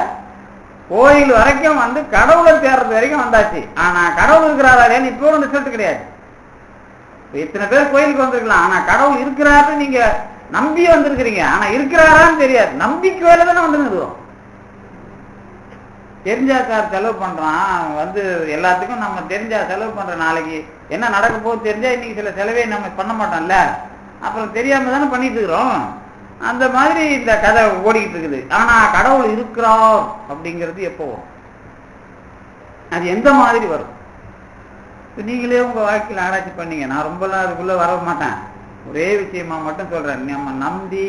கோயில் வரைக்கும் வந்து கடவுளை தேடுறது வரைக்கும் வந்தாச்சு. ஆனா கடவுள் இருக்கிறாரா இல்லையான்னு இப்போ ஒன்று ரிசல்ட் கிடையாது. இத்தனை பேர் கோயிலுக்கு வந்திருக்கலாம், ஆனா கடவுள் இருக்கிறாருன்னு நீங்க நம்பி வந்திருக்கிறீங்க, ஆனா இருக்கிறாரான்னு தெரியாது. நம்பிக்கை வேலை தானே வந்து நிறுவோம். தெரிஞ்சா சார் செலவு பண்றான் வந்து எல்லாத்துக்கும் நம்ம தெரிஞ்சா செலவு பண்ற, நாளைக்கு என்ன நடக்க போகுது தெரிஞ்சா இன்னைக்கு சில செலவே நம்ம பண்ண மாட்டோம்ல, அப்புறம் தெரியாம தானே பண்ணிட்டு இருக்கிறோம். அந்த மாதிரி இந்த கதை ஓடிக்கிட்டு இருக்குது. ஆனா கடவுள் இருக்கிறார் அப்படிங்கிறது எப்போ வரும்? அது எந்த மாதிரி வரும்? நீங்களே உங்க வாழ்க்கையில் ஆராய்ச்சி பண்ணீங்க. நான் ரொம்பலாம் அதுக்குள்ள வர மாட்டேன். ஒரே விஷயமா மட்டும் சொல்றேன். நம்ம நம்பி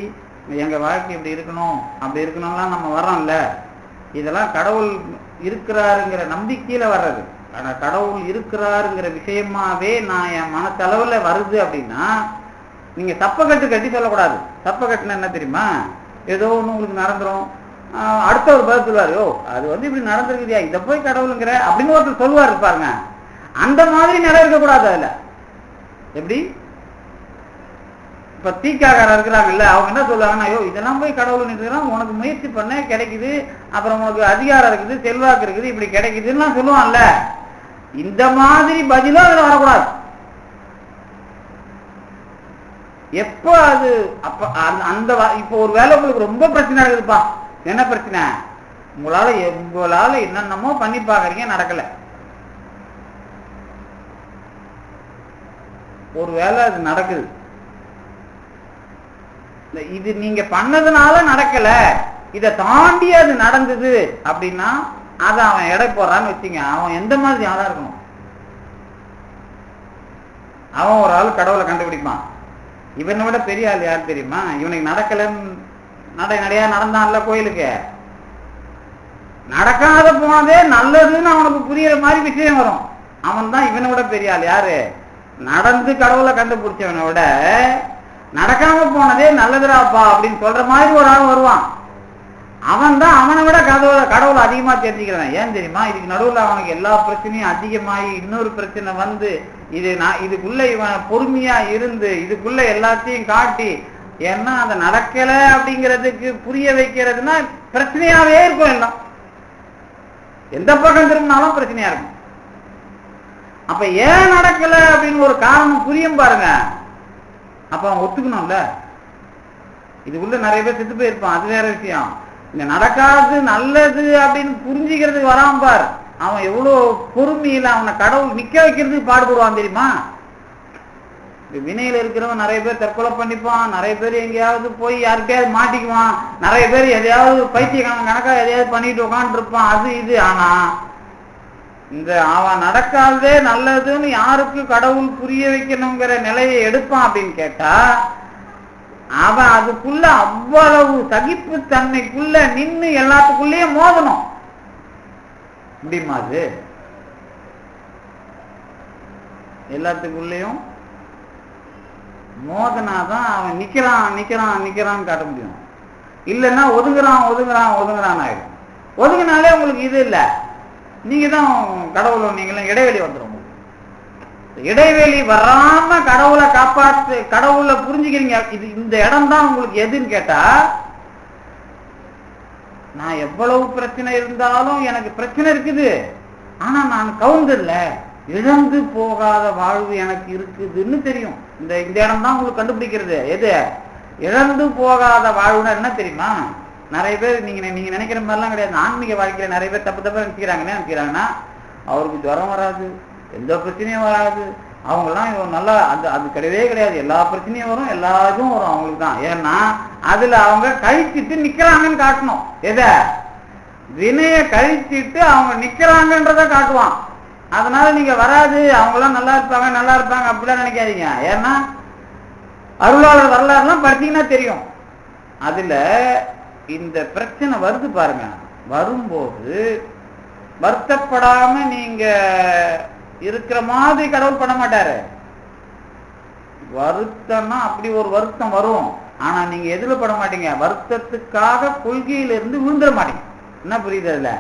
எங்க வாழ்க்கை இப்படி இருக்கணும் அப்படி இருக்கணும்லாம் நம்ம வர்றோம்ல, இதெல்லாம் கடவுள் இருக்கிறாருங்கிற நம்பிக்கையில வர்றது. ஆனா கடவுள் இருக்கிறாருங்கிற விஷயமாவே நான் என் மனத்தளவுல வருது அப்படின்னா, நீங்க தப்பக்கட்டு கட்டி சொல்லக்கூடாது. தப்பக்கட்டுன்னு என்ன தெரியுமா? ஏதோ ஒண்ணு உங்களுக்கு நடந்துரும், அடுத்த ஒரு பதில் சொல்லுவாரு, ஓ அது வந்து இப்படி நடந்திருக்குதியா, இதை போய் கடவுளுங்கிற அப்படின்னு ஒருத்தர் சொல்லுவார் இருப்பாருங்க. அந்த மாதிரி நிலை இருக்கக்கூடாது. அதுல எப்படி இப்ப தீக்காக்காரர் இருக்கிறாங்கல்ல, அவங்க என்ன சொல்லுவாங்கன்னா, ஐயோ இதெல்லாம் போய் கடவுள் நிறுத்துறான், உனக்கு முயற்சி பண்ண கிடைக்குது, அப்புறம் உனக்கு அதிகாரம் இருக்குது, செல்வாக்கு இருக்குது, இப்படி கிடைக்குதுன்னு சொல்லுவான்ல. இந்த மாதிரி பதிலும் அதுல வரக்கூடாது. எப்ப அது அப்ப அந்த இப்ப ஒரு வேலை உங்களுக்கு ரொம்ப பிரச்சனை இருக்குதுப்பா, என்ன பிரச்சனை? உங்களால என்னென்னமோ பண்ணி பாக்குறீங்க, நடக்கல. ஒரு வேலை அது நடக்குது, இது நீங்க பண்ணதுனால நடக்கல, இதை தாண்டி அது நடந்தது அப்படின்னா அதை அவன் எடை போடுறான்னு வச்சுங்க. அவன் எந்த மாதிரி ஆளா இருக்கணும்? அவன் ஒரு ஆள் கடவுளை கண்டுபிடிப்பான். இவனை விட பெரிய ஆள் யார் தெரியுமா? இவனுக்கு நடக்கலன்னு நடையா நடந்தான்ல கோயிலுக்கு, நடக்காத போனதே நல்லதுன்னு அவனுக்கு புரியுற மாதிரி விஷயம் வரும். அவன் தான் இவனை விட பெரிய ஆள். யாரு? நடந்து கடவுளை கண்டுபிடிச்சவனை விட நடக்காம போனதே நல்லதுடாப்பா அப்படின்னு சொல்ற மாதிரி ஒரு ஆள் வருவான். அவன் தான் அவனை விட கடவுளை அதிகமா தெரிஞ்சுக்கிறான். ஏன் தெரியுமா? இதுக்கு நடுவில் அவனுக்கு எல்லா பிரச்சனையும் அதிகமாகி இன்னொரு பிரச்சனை வந்து இதுக்குள்ள இவன் பொறுமையா இருந்து இதுக்குள்ள எல்லாத்தையும் காட்டி, ஏன்னா அதை நடக்கல அப்படிங்கிறதுக்கு புரிய வைக்கிறதுனா பிரச்சனையாவே இருக்கும். எல்லாம் எந்த பக்கம் திரும்பினாலும் பிரச்சனையா இருக்கும். அப்ப ஏன் நடக்கல அப்படின்னு ஒரு காரணம் புரியும் பாருங்க. அப்ப அவன் ஒத்துக்கணும்ல. இதுக்குள்ள நிறைய பேர் செத்து போயிருப்பான், அது வேற விஷயம். இந்த நடக்காது நல்லது அப்படின்னு புரிஞ்சுக்கிறதுக்கு வராம பார், அவன் எவ்வளவு பொறுமையில அவனை கடவுள் நிக்க வைக்கிறதுக்கு பாடுபடுவான் தெரியுமா? வினையில இருக்கிறவன் நிறைய பேர் தற்கொலை பண்ணிப்பான், நிறைய பேர் எங்கேயாவது போய் யாருக்கையாவது மாட்டிக்குவான், நிறைய பேர் எதையாவது பைத்தியக்காரன் கணக்கா எதையாவது பண்ணிட்டு உட்காந்து இருப்பான், அது இது. ஆனா இந்த அவன் நடக்காதே நல்லதுன்னு யாருக்கு கடவுள் புரிய வைக்கணுங்கிற நிலையை எடுப்பான் அப்படின்னு கேட்டா, அவன் அதுக்குள்ள அவ்வளவு சகிப்பு தன்மைக்குள்ள நின்று எல்லாத்துக்குள்ளேயும் மோதணும். முடியுமா? அது எல்லாத்துக்குள்ளேயும் மோதனாதான் அவன் நிக்கிறான் காட்ட முடியும். இல்லைன்னா ஒதுங்குறான் ஆயிடும். ஒதுங்கினாலே உங்களுக்கு இது இல்லை, நீங்க தான் கடவுள், நீங்களும் இடைவெளி வந்துடும். இடைவெளி வராம கடவுளை காப்பாற்று, கடவுளை புரிஞ்சுக்கிறீங்க. இது இந்த இடம் தான் உங்களுக்கு எதுன்னு கேட்டா, நான் எவ்வளவு பிரச்சனை இருந்தாலும் எனக்கு பிரச்சனை இருக்குது, ஆனா நான் கவுந்தல்ல, இழந்து போகாத வாழ்வு எனக்கு இருக்குதுன்னு தெரியும். இந்த இடம் தான் உங்களுக்கு கண்டுபிடிக்கிறது. எது இழந்து போகாத வாழ்வுனா என்ன தெரியுமா? நிறைய பேர் நீங்க நினைக்கிற மாதிரிலாம் கிடையாது. ஆன்மீக வாழ்க்கையில நிறைய பேர் தப்பு நினைக்கிறாங்கன்னா, அவருக்கு ஜுரம் வராது, எந்த பிரச்சனையும் வராது, அவங்கெல்லாம் நல்லா அது கிடையவே கிடையாது. எல்லா பிரச்சனையும் வரும், எல்லா இதுவும் வரும் அவங்களுக்கு தான். ஏன்னா அதுல அவங்க கழிச்சிட்டு நிக்கிறாங்கன்னு காட்டணும். எதை? வினைய கழிச்சிட்டு அவங்க நிக்கிறாங்கன்றத காட்டுவான். அதனால நீங்க வராது, அவங்களாம் நல்லா இருப்பாங்க அப்படிலாம் நினைக்காதீங்க. ஏன்னா அருளாளர் வரலாறுலாம் படிச்சீங்கன்னா தெரியும். அதுல இந்த பிரச்சனை வருது பாருங்க. வரும்போது வருத்தப்படாம நீங்க இருக்கிற மாதிரி கடவுள் பண்ண மாட்டாரு. வருத்தம்னா அப்படி ஒரு வருத்தம் வரும், ஆனா நீங்க எதுல பட மாட்டீங்க? வருத்தத்துக்காக கொள்கையில இருந்து விழுந்துட மாட்டீங்க. என்ன புரியுது? அதுல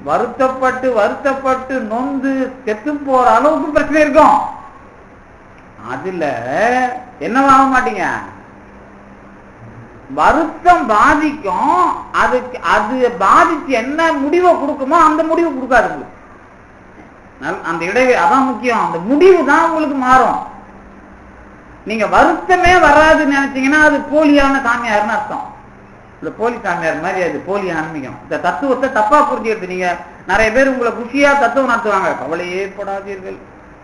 வருத்தப்பட்டு நொந்து செத்து போற அளவுக்கு பிரச்சனை இருக்கும். அதுல என்னவாக மாட்டீங்க? வருத்தம் பாதிக்கும், அதுக்கு அது பாதிச்சு என்ன முடிவை கொடுக்குமோ அந்த முடிவு கொடுக்காது. அந்த இடைவெளி அதான் முக்கியம். அந்த முடிவு தான் உங்களுக்கு மாறும். நீங்க வருத்தமே வராதுன்னு நினைச்சீங்கன்னா அது போலியான சாமியார்னு அர்த்தம். இந்த போலி சாமியார் மாதிரி அது போலி ஆன்மீகம். இந்த தத்துவத்தை தப்பா புரிஞ்சுக்கிறது. நீங்க நிறைய பேர் உங்களை குஷியா தத்துவம் நடத்துவாங்க. கவலையே படாதீர்கள்,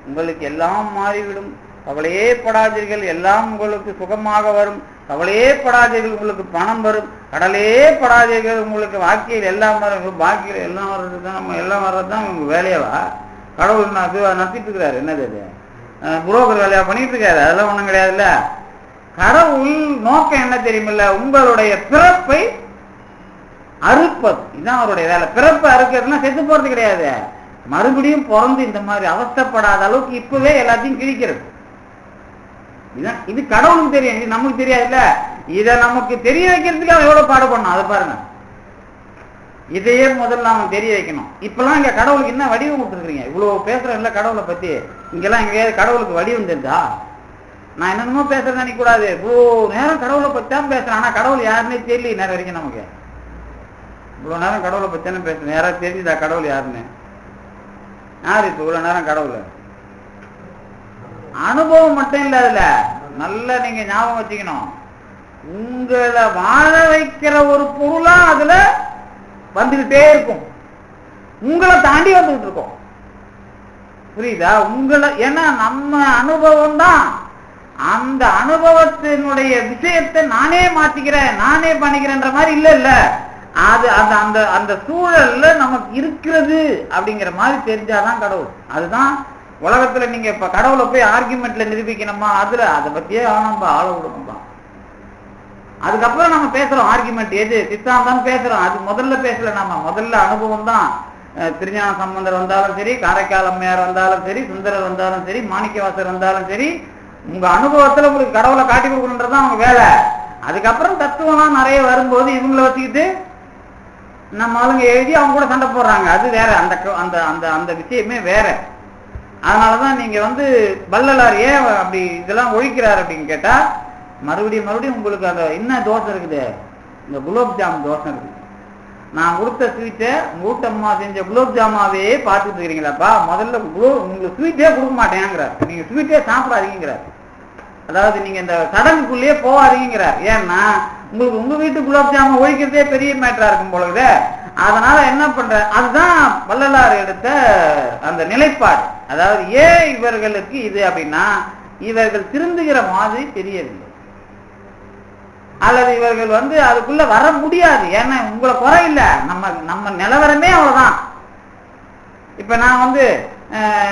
உங்களுக்கு எல்லாம் மாறிவிடும், கவலையே படாதீர்கள், எல்லாம் உங்களுக்கு சுகமாக வரும், கவலையே படாதீர்கள், உங்களுக்கு பணம் வரும், கடலே படாதீர்கள், உங்களுக்கு வாழ்க்கையில் எல்லாம் வரும். வாழ்க்கையில் எல்லாம் வர்றதுதான் நம்ம எல்லாம் வர்றதுதான் உங்க வேலையவா? கடவுள் நடத்திட்டு இருக்கிறாரு. என்னது அது? புரோக்கர் வேலையா பண்ணிட்டு இருக்காரு. அதெல்லாம் ஒண்ணும் கிடையாதுல்ல. கடவுள் நோக்கம் என்ன தெரியுமில்ல? உங்களுடைய பிறப்பை அறுப்பது. இதுதான் அவருடைய வேலை. பிறப்பை அறுக்கிறதுனா செத்து போறது கிடையாது, மறுபடியும் பிறந்து இந்த மாதிரி அவஸ்தைப்படாத அளவுக்கு இப்பவே எல்லாத்தையும் கிழிக்கிறது. இது கடவுளுக்கு தெரியும், இது நமக்கு தெரியாதுல்ல. இதை நமக்கு தெரிய வைக்கிறதுக்கு அவன் எவ்வளவு பாடுபடணும் அதை பாருங்க. இதையே முதல்ல அவன் தெரிய வைக்கணும். இப்பெல்லாம் இங்க கடவுளுக்கு என்ன வடிவம் கொடுத்துருக்கீங்க? இவ்வளவு பேசுறேன்ல கடவுளை பத்தி. இங்கெல்லாம் எங்கேயாவது கடவுளுக்கு வடிவம் தெரிஞ்சா? நான் என்னென்னமோ பேசுறது நினைக்க கூடாது. இவ்வளோ நேரம் கடவுளை பத்தி தான் பேசுறேன், ஆனா கடவுள் யாருன்னே தெரியல நேரம் வரைக்கும். நமக்கு இவ்வளவு நேரம் கடவுளை பத்தி தானே பேசுறேன், யாராவது தெரிஞ்சுதா கடவுள் யாருன்னு? யாரு இப்ப இவ்வளவு நேரம் கடவுள்? அனுபவம் மட்டும் இல்ல, அதுல நல்லா நீங்க ஞாபகம் வச்சுக்கணும். உங்களை வாழ வைக்கிற ஒரு பொருளா அதுல வந்துகிட்டே இருக்கும், உங்களை தாண்டி வந்துகிட்டு இருக்கும். புரியுதா? உங்களை, ஏன்னா நம்ம அனுபவம் தான். அந்த அனுபவத்தினுடைய விஷயத்தை நானே மாத்திக்கிறேன், நானே பண்ணிக்கிறேன்ற மாதிரி இல்ல. அது அந்த அந்த அந்த சூழல்ல நமக்கு இருக்கிறது அப்படிங்கிற மாதிரி தெரிஞ்சாதான் கடவுள். அதுதான் உலகத்துல நீங்க இப்ப கடவுளை போய் ஆர்குமெண்ட்ல நிரூபிக்கணுமா? அதுல அதை பத்தியே நம்ம ஆள விடணும்பா. அதுக்கப்புறம் நம்ம பேசுறோம் ஆர்குமெண்ட் எது சித்தாந்தம் பேசுறோம். அது முதல்ல பேசல, நம்ம முதல்ல அனுபவம் தான். திருஞான சம்பந்தர் வந்தாலும் சரி, காரைக்கால் அம்மையார் வந்தாலும் சரி, சுந்தரர் வந்தாலும் சரி, மாணிக்கவாசர் வந்தாலும் சரி, உங்க அனுபவத்துல உங்களுக்கு கடவுளை காட்டி கொடுக்கணுன்றதுதான் அவங்க வேலை. அதுக்கப்புறம் தத்துவம்லாம் நிறைய வரும்போது இவங்களை வச்சுக்கிட்டு நம்ம ஆளுங்க எழுதி அவங்க கூட சண்டை போடுறாங்க. அது வேற, அந்த அந்த அந்த அந்த விஷயமே வேற. அதனாலதான் நீங்க வள்ளலார் ஏன் அப்படி இதெல்லாம் ஒழிக்கிறார் அப்படின்னு கேட்டா, மறுபடியும் உங்களுக்கு அந்த என்ன தோசை இருக்குது, இந்த குலோப் ஜாம் தோசை இருக்குது. நான் கொடுத்த ஸ்வீட்டை உங்க வீட்டம்மா செஞ்ச குலோப் ஜாமாவே பார்த்துட்டு இருக்கிறீங்களாப்பா, முதல்ல உங்களுக்கு ஸ்வீட்டே கொடுக்க மாட்டேங்கிறார். நீங்க ஸ்வீட்டே சாப்பிடாதீங்கிறார். அதாவது நீங்க இந்த சடங்குக்குள்ளேயே போகாதீங்கிறார். ஏன்னா உங்களுக்கு உங்க வீட்டு குலோப் ஜாமுன் ஒழிக்கிறதே பெரிய மேட்டரா இருக்கும் பொழுது. அதனால என்ன பண்ற, அதுதான் வள்ளலார் எடுத்த அந்த நிலைப்பாடு. அதாவது ஏன் இவர்களுக்கு இது அப்படின்னா, இவர்கள் திருந்துகிற மாதிரி தெரியவில்லை, அல்லது இவர்கள் அதுக்குள்ள வர முடியாது. ஏன்னா உங்களை குறை இல்லை, நம்ம நிலவரமே அவ்வளவுதான். இப்ப நான்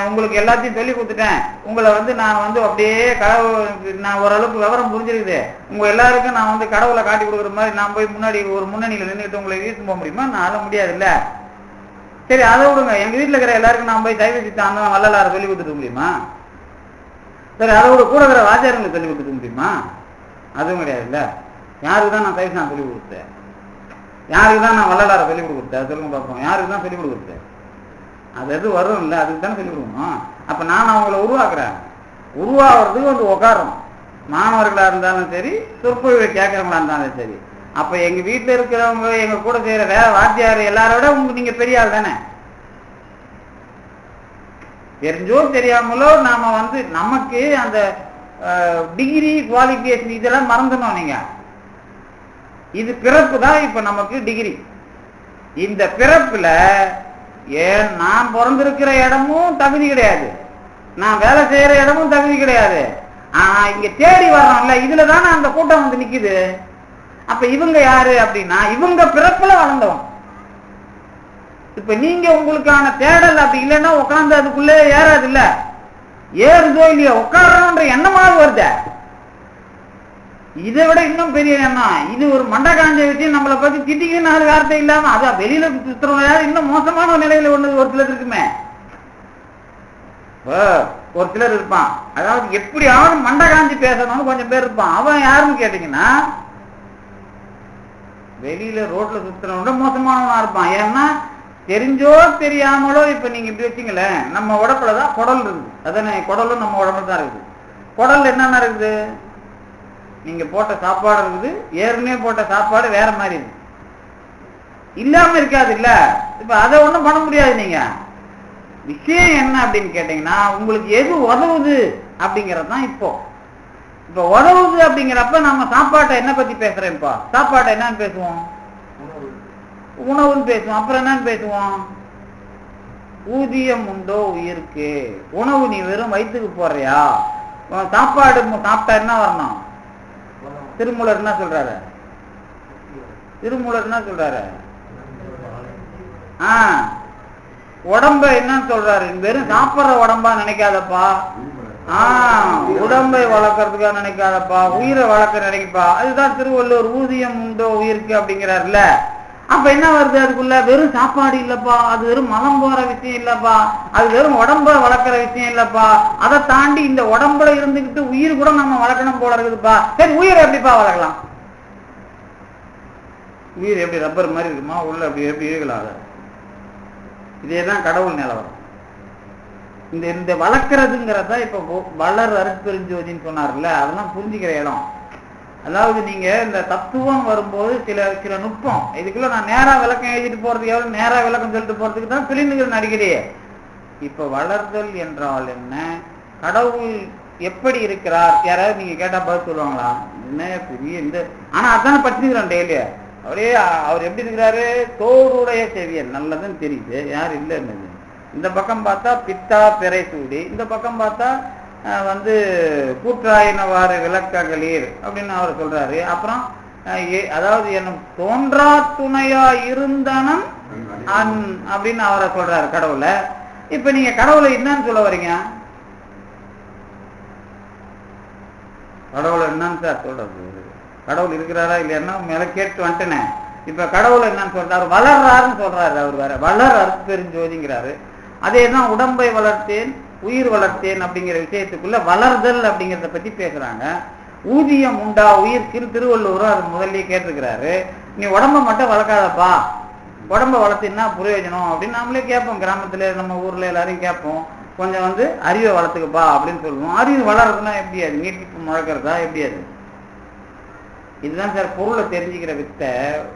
உங்களுக்கு எல்லாத்தையும் சொல்லி கொடுத்துட்டேன். உங்களை நான் அப்படியே நான் ஓரளவுக்கு விவரம் புரிஞ்சிருக்குது. உங்க எல்லாருக்கும் நான் கடவுளை காட்டி கொடுக்குற மாதிரி நான் போய் முன்னாடி ஒரு முன்னணியில நின்றுட்டு உங்களை இழுத்து போக முடியுமா? நான் முடியாது இல்ல. சரி, அதை விடுங்க. எங்க வீட்டுல இருக்கிற எல்லாருக்கும் நான் போய் சைவ சித்தாந்தம் வள்ளலார சொல்லி கொடுத்துட்டு முடியுமா? சரி, அதை விட கூட இருக்கிற வாத்தியாரங்களுக்கு சொல்லி கொடுத்துட்டு முடியுமா? அதுவும் கிடையாது இல்ல. யாருக்கு தான் நான் சைவ சித்தாந்தம் சொல்லி கொடுத்தேன்? யாருக்கு தான் நான் வள்ளலார சொல்லி கொடுத்தேன்? சொல்லுங்க பார்ப்போம். யாருக்கு தான் சொல்லி கொடுத்தேன்? அது எது வரும் இல்லை, அதுக்கு தானே சொல்லி கொடுக்கணும். அப்ப நான் அவங்கள உருவாக்குறேன். உருவாக்குறதுக்கு உட்காரணும். மாணவர்களா இருந்தாலும் சரி, சொற்பொழிவை கேட்கறவங்களா இருந்தாலும் சரி. அப்ப எங்க வீட்டுல இருக்கிறவங்க, எங்க கூட செய்யற வேற வாத்தியார் எல்லாரோட நீங்க பெரிய ஆள் தானே. தெரிஞ்சோ தெரியாமலோ நாம நமக்கு அந்த டிகிரி குவாலிஃபிகேஷன் இதெல்லாம் மறந்துடணும். நீங்க இது பிறப்பு தான் இப்ப நமக்கு டிகிரி. இந்த பிறப்புல ஏன் நான் பிறந்திருக்கிற இடமும் தகுதி கிடையாது, நான் வேலை செய்யற இடமும் தகுதி கிடையாது. ஆனா இங்க தேடி வர்றோம்ல, இதுலதானே அந்த கூட்டம் நிக்குது. அப்ப இவங்க யாரு அப்படின்னா, இவங்க பிறப்புல வளர்ந்தவங்க. இப்ப நீங்க உங்களுக்கான தேடல் அப்படி இல்லைன்னா உட்கார்ந்து அதுக்குள்ளே ஏறாது இல்ல. ஏறுதோ இல்லையோ உட்காரணும்ன்ற எண்ணமாவது வருது. இதை விட இன்னும் பெரிய எண்ணம். இது ஒரு மண்டை காஞ்ச விஷயம். நம்மளை பத்தி திட்டிக்கு 4 வார்த்தை இல்லாம அதான் வெளியில சுத்துறவங்க இன்னும் மோசமான நிலையில ஒரு சிலர் இருக்குமே. ஒரு சிலர் இருப்பான், அதாவது எப்படியாவது மண்டை காஞ்சி பேசணும்னு கொஞ்சம் பேர் இருப்பான். அவன் யாருன்னு கேட்டீங்கன்னா, வெளியில ரோட்ல சுத்துறவங்க மோசமானவனா இருப்பான். ஏன்னா தெரிஞ்சோ தெரியாமலோ இப்ப நீங்க இப்படி வச்சுங்களேன், நம்ம உடம்புலதான் குடல் இருக்குது. அதானே, குடலும் நம்ம உடம்புல தான் இருக்குது. குடல் என்னென்ன இருக்குது? நீங்க போட்ட சாப்பாடு இருக்குது, ஏற்கனவே போட்ட சாப்பாடு வேற மாதிரி இருக்கு, இல்லாம இருக்காது இல்ல. இப்ப அதை ஒண்ணும் பண்ண முடியாது. நீங்க விஷயம் என்ன அப்படின்னு கேட்டீங்கன்னா, உங்களுக்கு எது உதவுது அப்படிங்கறதுதான். இப்ப உதவுது அப்படிங்கிறப்ப நம்ம சாப்பாட்டை என்ன பத்தி பேசுறேன். இப்ப சாப்பாட்டை என்னன்னு பேசுவோம்? உணவுன்னு பேசுவோம். அப்புறம் என்னன்னு பேசுவோம்? ஊதியம் உண்டோ உயிருக்கு. உணவு நீ வெறும் வயிற்றுக்கு போறியா? சாப்பாடு சாப்பிட்டா என்ன வரணும்? திருமூலர் என்ன சொல்றாரு? திருமூலர் என்ன சொல்றாரு? உடம்ப என்னன்னு சொல்றாரு? வெறும் சாப்பிடுற உடம்பா நினைக்காதப்பா, உடம்பை வளர்க்கறதுக்காக நினைக்காதப்பா, உயிரை வளர்க்க நினைக்கப்பா. அதுதான் திருவள்ளுவர் ஊதியம் உண்டோ உயிருக்கு அப்படிங்கிறாருல்ல. அப்ப என்ன வருது அதுக்குள்ள? வெறும் சாப்பாடு இல்லப்பா, அது வெறும் மலம் போற விஷயம் இல்லப்பா, அது வெறும் உடம்ப வளர்க்கிற விஷயம் இல்லப்பா, அதை தாண்டி இந்த உடம்புல இருந்துகிட்டு உயிர் கூட நம்ம வளர்க்கணும் போல இருக்குதுப்பா. சரி, உயிரை எப்படிப்பா வளர்க்கலாம்? உயிர் எப்படி ரப்பர் மாதிரி இருக்குமா? உள்ள அப்படி எப்படி இருக்கலாம்? இதேதான் கடவுள் நிலவரம். இந்த வளர்க்கறதுங்கிறதா இப்ப வளர் அருட்பெருஞ்சோதின்னு சொன்னார்ல, அதெல்லாம் புரிஞ்சுக்கிற இடம். அதாவது நீங்க இந்த தத்துவம் வரும்போது சில நுட்பம், இதுக்குள்ள நான் நேரா விளக்கம் எழுதிட்டு போறதுக்கு எவ்வளவு நேரா விளக்கம் சொல்லிட்டு போறதுக்கு தான் பிரிந்துகள் நடிக்கிறே. இப்ப வளர்தல் என்றால் என்ன, கடவுள் எப்படி இருக்கிறார், யாராவது நீங்க கேட்டா பதில் சொல்லுவாங்களா? என்ன பெரிய இந்த ஆனா அதான படிச்சுக்கிறோம் டெய்லி. அவர் எப்படி இருக்கிறாரு? தோடுடைய செவியன், நல்லதுன்னு தெரியுது, யார் இல்லைன்னு. இந்த பக்கம் பார்த்தா பித்தா பிறை சூடி, இந்த பக்கம் பார்த்தா கூற்றாயினவாறு விளக்ககளீர் அப்படின்னு அவர் சொல்றாரு. அப்புறம் அதாவது என்ன தோன்றா துணையா இருந்தனம் அப்படின்னு அவரை சொல்றாரு கடவுளை. இப்ப நீங்க கடவுளை என்னன்னு சொல்ல வரீங்க? கடவுளை என்னன்னு சார் சொல்றது? கடவுள் இருக்கிறாரா இல்லையா மேல கேட்டு வந்துட்டேனே. இப்ப கடவுளை என்னன்னு சொல்றாரு? வளர்றாருன்னு சொல்றாரு. அவர் வேற வளர் அருட்பெருஞ்சோதிங்கிறாரு. அதேதான் உடம்பை வளர்த்தேன் உயிர் வளர்த்தேன் அப்படிங்கிற விஷயத்துக்குள்ள வளர்தல் அப்படிங்கிறத பத்தி பேசுறாங்க. ஊதியம் உண்டா உயிர்க்குன்னு திருவள்ளுவரும் அது முதல்லயே கேட்டிருக்கிறாரு. நீ உடம்ப மட்டும் வளர்க்காதப்பா, உடம்ப வளர்த்தினா பிரயோஜனம் அப்படின்னு நம்மளே கேட்போம். கிராமத்துல நம்ம ஊர்ல எல்லாரையும் கேட்போம், கொஞ்சம் அறிவை வளர்த்துக்கப்பா அப்படின்னு சொல்லுவோம். அறிவு வளர்றதுன்னா எப்படி? அது நீட்டிப்பு முழக்கிறதா எப்படி? அது இதுதான் சார் பொருளை தெரிஞ்சுக்கிற வித்தை.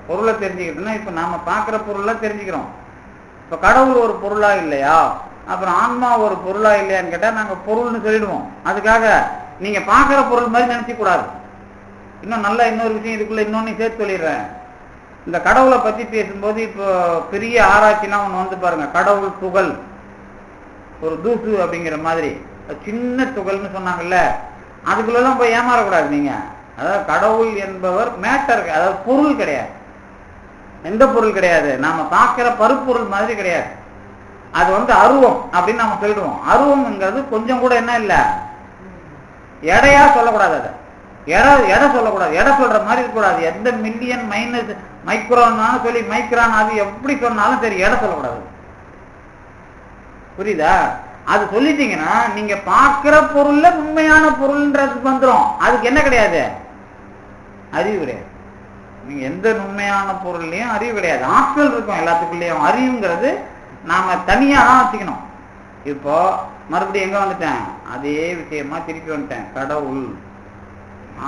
பொருளை தெரிஞ்சுக்கிட்டோம்னா இப்ப நாம பார்க்குற பொருளை தெரிஞ்சுக்கிறோம். இப்ப கடவுள் ஒரு பொருளா இல்லையா, அப்புறம் ஆன்மா ஒரு பொருளா இல்லையான்னு கேட்டா நாங்க பொருள்னு சொல்லிடுவோம். அதுக்காக நீங்க பார்க்குற பொருள் மாதிரி நினைக்க கூடாது. இன்னும் நல்ல இன்னொரு விஷயம் இதுக்குள்ள இன்னொன்னு சேர்த்து சொல்லிடுறேன். இந்த கடவுளை பத்தி பேசும்போது இப்போ பெரிய ஆராய்ச்சிலாம் ஒண்ணு பாருங்க, கடவுள் துகள், ஒரு தூசு அப்படிங்கிற மாதிரி சின்ன துகள்னு சொன்னாங்கல்ல, அதுக்குள்ளெல்லாம் போய் ஏமாறக்கூடாது நீங்க. அதாவது கடவுள் என்பவர் மேட்டர், அதாவது பொருள் கிடையாது. எந்த பொருள் கிடையாது, நாம பார்க்கிற பருப்பொருள் மாதிரி கிடையாது. அது அருவம் அப்படின்னு நாம சொல்லிடுவோம். அருவம்ங்கிறது கொஞ்சம் கூட என்ன இல்லை, எடையா சொல்லக்கூடாது. அதை எடை சொல்லக்கூடாது, எடை சொல்ற மாதிரி இருக்கக்கூடாது. எந்த மில்லியன் மைனஸ் மைக்ரோன்னாலும் சொல்லி மைக்ரான் அது எப்படி சொன்னாலும் சரி, எடை சொல்லக்கூடாது. புரியுதா? அது சொல்லிட்டீங்கன்னா நீங்க பார்க்கிற பொருள்ல உண்மையான பொருள்ன்றதுக்கு வந்துடும். அதுக்கு என்ன கிடையாது, அறிவு கிடையாது. நீங்க எந்த உண்மையான பொருள்லயும் அறிவு கிடையாது. ஆற்றல் இருக்கும் எல்லாத்துக்குள்ளேயும். அறிவுங்கிறது நாம தனியா தான் வச்சுக்கணும். இப்போ மறுபடியும் எங்க வந்துட்டேன், அதே விஷயமா திருப்பி வந்துட்டேன். கடவுள்,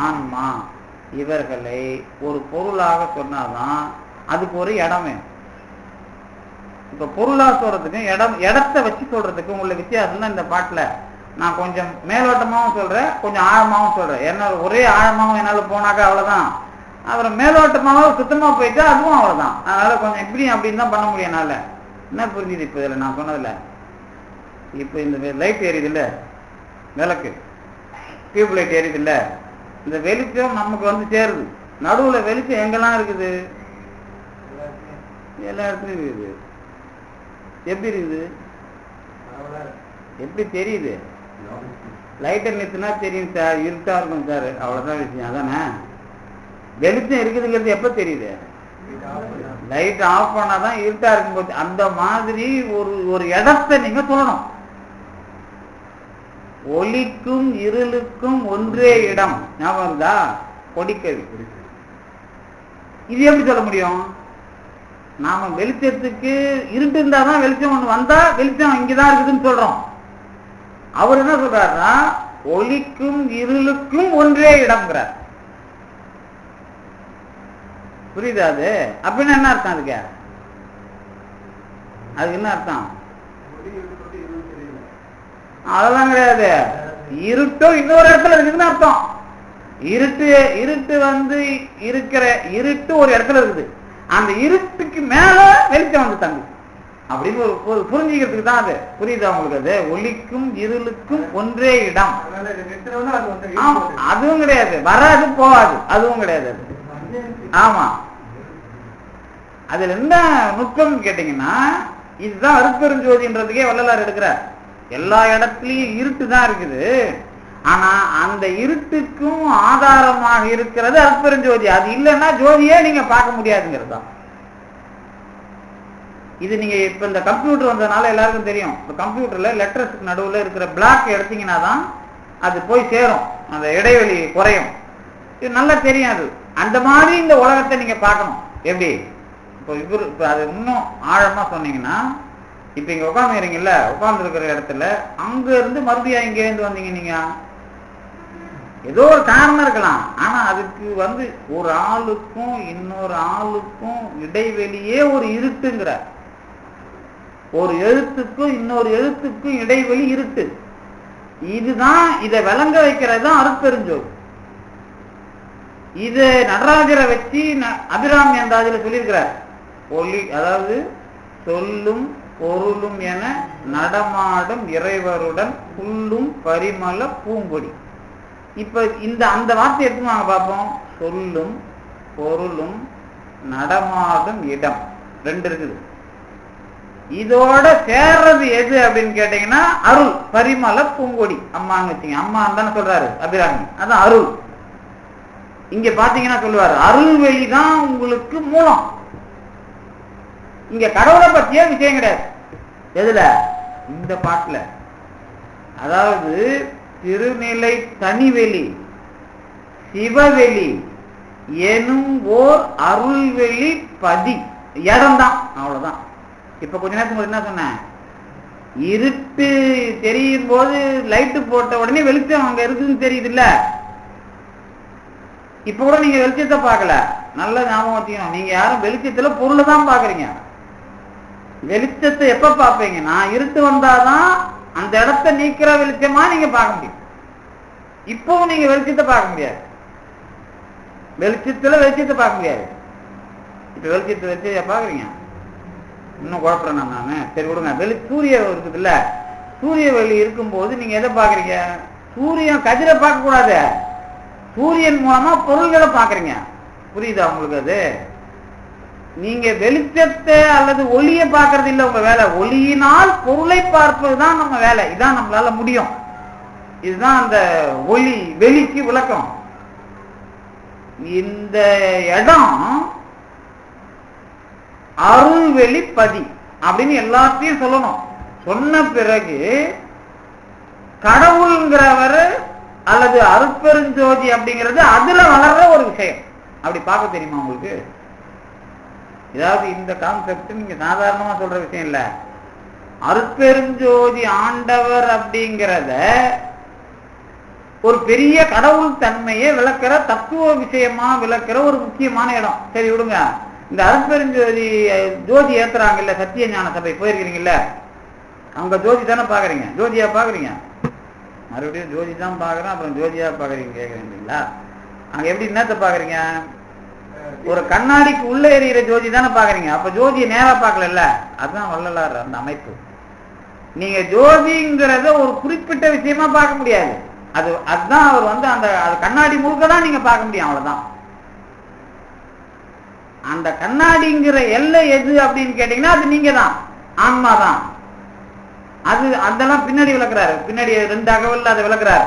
ஆன்மா இவர்களை ஒரு பொருளாக சொன்னாதான் அதுக்கு ஒரு இடம் வேணும். இப்ப பொருளா சொல்றதுக்கும் இடத்தை வச்சு சொல்றதுக்கும் உள்ள வித்தியாசம் தான் இந்த பாட்டுல நான் கொஞ்சம் மேலோட்டமாவும் சொல்றேன், கொஞ்சம் ஆழமாவும் சொல்றேன். என்ன ஒரே ஆழமாவும் என்னால போனாக்கா அவ்வளவுதான், அப்புறம் மேலோட்டமாவும் சுத்தமா போயிட்டா அதுவும் அவ்வளவுதான். அதனால கொஞ்சம் இப்படியும் அப்படின்னு தான் பண்ண முடியும் என்னால. என்ன புரிஞ்சுது இப்ப இதுல நான் சொன்னதுல? இப்ப இந்த லைட் எரியுது இல்ல, விளக்கு டியூப் லைட் எரியுது இல்ல, இந்த வெளிச்சம் நமக்கு சேருது. நடுவுல வெளிச்சம் எங்கெல்லாம் இருக்குது, எல்லா இடத்துலயும் இருக்குது. எப்படி இருக்குது, எப்படி தெரியுது? லைட்டை நிறுத்தினா தெரியும் சார், இருட்டா இருக்கும் சார், அவ்வளவுதான் விஷயம். அதானே வெளிச்சம் இருக்குதுங்கிறது எப்ப தெரியுது? லைட் ஆஃப் பண்ணாதான் இருட்டா இருக்கும்போது. அந்த மாதிரி ஒரு இடத்தை நீங்க சொல்லணும். ஒளிக்கும் இருளுக்கும் ஒன்றே இடம், ஞாபகம் இருந்தா? கொடிக்கவி. இது எப்படி சொல்ல முடியும்? நாம வெளிச்சத்துக்கு இருட்டு இருந்தாதான் வெளிச்சம் ஒண்ணு வந்தா வெளிச்சம் இங்கதான் இருக்குதுன்னு சொல்றோம். அவர் என்ன சொல்றாருன்னா ஒளிக்கும் இருளுக்கும் ஒன்றே இடம்ங்கிறார். புரியுதா? அது அப்படின்னு என்ன அர்த்தம்? அதுக்கு என்ன அர்த்தம்? அதெல்லாம் கிடையாது. இருட்டும் இன்னொரு இடத்துல இருக்குதுன்னு அர்த்தம். இருட்டு இருக்கிற இருட்டு ஒரு இடத்துல இருக்குது, அந்த இருட்டுக்கு மேல வெளிச்சம் தங்கு அப்படின்னு ஒரு புரிஞ்சுக்கிறதுக்கு தான் அது. புரியுதா உங்களுக்கு? அது ஒளிக்கும் இருளுக்கும் ஒன்றே இடம். அதுவும் கிடையாது, வராது போகாது, அதுவும் கிடையாது. ஆமா, அதுல என்ன நுட்பம் கேட்டீங்கன்னா, இதுதான் அருட்பெருஞ்சோதின்றதுக்கே வள்ளலார் எடுக்கிறார். எல்லா இடத்துலயும் இருட்டு தான் இருக்குது, ஆனா அந்த இருட்டுக்கும் ஆதாரமாக இருக்கிறது அருட்பெருஞ்சோதி. அது இல்லைன்னா ஜோதியே நீங்க பார்க்க முடியாதுங்கிறது தான். இது நீங்க இப்ப இந்த கம்ப்யூட்டர் வந்ததுனால எல்லாருக்கும் தெரியும். இந்த கம்ப்யூட்டர்ல லெட்டர்ஸ்க்கு நடுவுல இருக்கிற பிளாக் எடுத்தீங்கன்னா தான் அது போய் சேரும், அந்த இடைவெளி குறையும். இது நல்லா தெரியும். அது அந்த மாதிரி இந்த உலகத்தை நீங்க பார்க்கணும். எப்படி இப்ப அது இன்னும் ஆழமா சொன்னீங்கன்னா, இப்ப இங்க உட்காந்துக்கிறீங்கல்ல, உட்கார்ந்து இருக்கிற இடத்துல அங்க இருந்து மறுபடியும் இங்க இருந்து வந்தீங்க, நீங்க ஏதோ ஒரு காரணம் இருக்கலாம். ஆனா அதுக்கு ஒரு ஆளுக்கும் இன்னொரு ஆளுக்கும் இடைவெளியே ஒரு இருட்டுங்கிற, ஒரு எழுத்துக்கும் இன்னொரு எழுத்துக்கும் இடைவெளி இருட்டு. இதுதான் இதை விளங்க வைக்கிறது தான் அருட்பெருஞ்சோதி. இது நடராஜரை வச்சு அபிராமி அந்தாதியில சொல்லியிருக்கிறார். ஒளி, அதாவது சொல்லும் பொருளும் என நடமாடும் இறைவருடன் புல்லும் பரிமள பூங்கொடி. இப்ப அந்த வார்த்தை எடுத்து நாங்க பார்ப்போம். சொல்லும் பொருளும் நடமாடும் இடம் ரெண்டு இருக்குது. இதோட சேர்றது எது அப்படின்னு கேட்டீங்கன்னா அருள், பரிமள பூங்கொடி. அம்மான்னு வச்சுங்க, அம்மான்னு தானே சொல்றாரு அபிராமி, அதான் அருள். இங்க பாத்தீங்கன்னா சொல்லுவாரு அருள் வெளிதான் உங்களுக்கு மூலம். இங்க கடவுளை பற்றிய விஷயம் கிடையாது. எதுல? இந்த பாட்டுல அதாவது திருநிலை தனிவெளி சிவவெளி எனும் ஓர் அருள்வெளி பதி இடம்தான். அவ்வளவுதான். இப்ப கொஞ்ச நேரத்துக்கு என்ன சொன்னேன், இருட்டு தெரியும் போது லைட்டு போட்ட உடனே வெளிச்சம் அங்க இருக்குன்னு தெரியுது இல்ல. இப்ப கூட நீங்க வெளிச்சத்தை பார்க்கல, நல்ல ஞாபகம் வச்சுக்கணும். நீங்க யாரும் வெளிச்சத்துல பொருளை தான் பாக்குறீங்க. வெளிச்சத்தை எப்ப பார்ப்பீங்கன்னா இருட்டு வந்தாதான் அந்த இடத்த நீக்கிற வெளிச்சமா நீங்க பார்க்க முடியும். இப்பவும் நீங்க வெளிச்சத்தை பார்க்க முடியாது, வெளிச்சத்தை பார்க்க முடியாது. இப்ப வெளிச்சத்தை வச்சு பாக்குறீங்க, இன்னும் குழப்பறேன் நானு. சரி விடுங்க. சூரிய இருக்குது இல்ல, சூரிய வெளி இருக்கும்போது நீங்க எதை பாக்குறீங்க, சூரியன் கதிரை பார்க்க கூடாது, சூரியன் மூலமா பொருள்களை பாக்குறீங்க. புரியுதா உங்களுக்கு? அது நீங்க வெளிச்சத்தை அல்லது ஒளியை பார்க்கறது இல்லை உங்க வேலை, ஒளியினால் பொருளை பார்ப்பதுதான் நம்ம வேலை. இதான் நம்மளால முடியும். இதுதான் அந்த ஒளி வெளிக்கு விளக்கம். இந்த இடம் அருள்வெளி பதி அப்படின்னு எல்லாத்தையும் சொல்லணும். சொன்ன பிறகு கடவுள்ங்கிறவர் அல்லது அருட்பெருஞ்சோதி அப்படிங்கிறது அதுல வளர்ற ஒரு விஷயம். அப்படி பார்க்க தெரியுமா உங்களுக்கு? ஏதாவது இந்த கான்செப்ட் நீங்க சாதாரணமா சொல்ற விஷயம் இல்ல. அருட்பெருஞ்சோதி ஆண்டவர் அப்படிங்கிறத ஒரு பெரிய கடவுள் தன்மையை விளக்குற தத்துவ விஷயமா விளக்குற ஒரு முக்கியமான இடம். சரி விடுங்க. இந்த அருட்பெருஞ்சோதி ஜோதி ஏத்துறாங்கல்ல, சத்திய ஞான சபை போயிருக்கிறீங்கல்ல, அவங்க ஜோதி தானே பாக்குறீங்க, ஜோதியா பாக்குறீங்க? மறுபடியும் ஜோதி தான் பாக்குறேன், அப்புறம் ஜோதியா பாக்குறீங்க கேக்குறீங்களா? அங்க எப்படி என்னத்தை பாக்குறீங்க? ஒரு கண்ணாடிக்கு உள்ள எறிகிற ஜோதி தானே பாக்குறீங்க. அப்ப ஜோதியை நேரா பார்க்கல. அதுதான் வள்ளலார் அந்த அமைப்பு. நீங்க ஜோதிங்கிறத ஒரு குறிப்பிட்ட விஷயமா பார்க்க முடியாது. அதுதான் அவர் அந்த கண்ணாடி முழுக்க தான் நீங்க பார்க்க முடியும். அவ்வளவுதான். அந்த கண்ணாடிங்கிற எல்லை எது அப்படின்னு கேட்டீங்கன்னா அது நீங்க தான், ஆன்மா தான். அதெல்லாம் பின்னாடி விளக்குறாரு, பின்னாடி 2 அகவல் அதை விளக்குறாரு.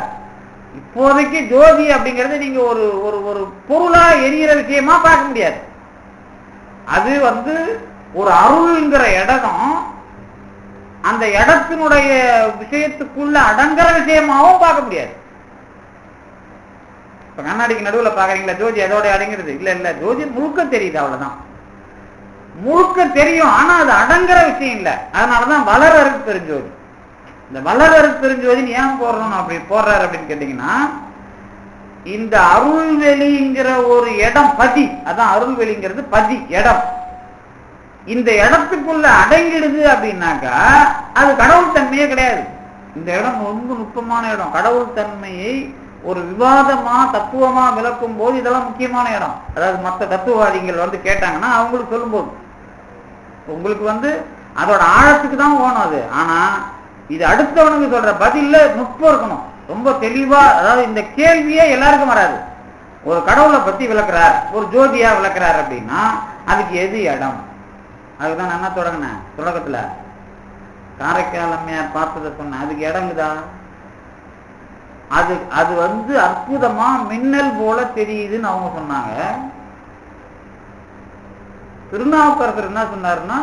இப்போதைக்கு ஜோதி அப்படிங்கறது நீங்க ஒரு ஒரு பொருளா எரியிற விஷயமா பார்க்க முடியாது. அது ஒரு அருள்ங்கிற இடம், அந்த இடத்தினுடைய விஷயத்துக்குள்ள அடங்குற விஷயமாவும் பார்க்க முடியாது. இப்ப கண்ணாடிக்கு நடுவில் பாக்குறீங்களா ஜோதி அதோட அடங்கிறது இல்ல. ஜோதி முழுக்க தெரியுது, அவ்வளவுதான். முழுக்க தெரியும், ஆனா அது அடங்குற விஷயம் இல்லை. அதனாலதான் வளரருக்கு பெருஞ்சோதி. இந்த வளரருக்கு பெருஞ்சோதின்னு ஏன் போடுறாரு அப்படின்னு கேட்டீங்கன்னா, இந்த அருள்வெளிங்கிற ஒரு இடம் பதி, அதான் அருள்வெளிங்கிறது பதி இடம். இந்த இடத்துக்குள்ள அடங்கிடுது அப்படின்னாக்கா அது கடவுள் தன்மையே கிடையாது. இந்த இடம் ரொம்ப நுட்பமான இடம். கடவுள் தன்மையை ஒரு விவாதமா தத்துவமா விளக்கும் போது இதெல்லாம் முக்கியமான இடம். அதாவது மற்ற தத்துவவாதிகள் கேட்டாங்கன்னா அவங்களுக்கு சொல்லும் போது உங்களுக்கு அதோட ஆழத்துக்கு தான் போகணும் அது. ஆனா இது அடுத்தவனுக்கு சொல்ற பதில்ல நுட்பம் இருக்கணும், ரொம்ப தெளிவா. அதாவது இந்த கேள்வியே எல்லாருக்கும் வராது. ஒரு கடவுளை பத்தி விளக்குறார், ஒரு ஜோதியா விளக்குறார் அப்படின்னா அதுக்கு எது இடம்? அதுதான் நான் தொடங்கினேன் தொடக்கத்துல காரைக்கால் அம்மையார் பார்த்ததை சொன்னேன். அதுக்கு இடங்குதா? அது அற்புதமா மின்னல் போல தெரியுதுன்னு அவங்க சொன்னாங்க. திருநாவுக்கரசர் என்ன சொன்னாருன்னா,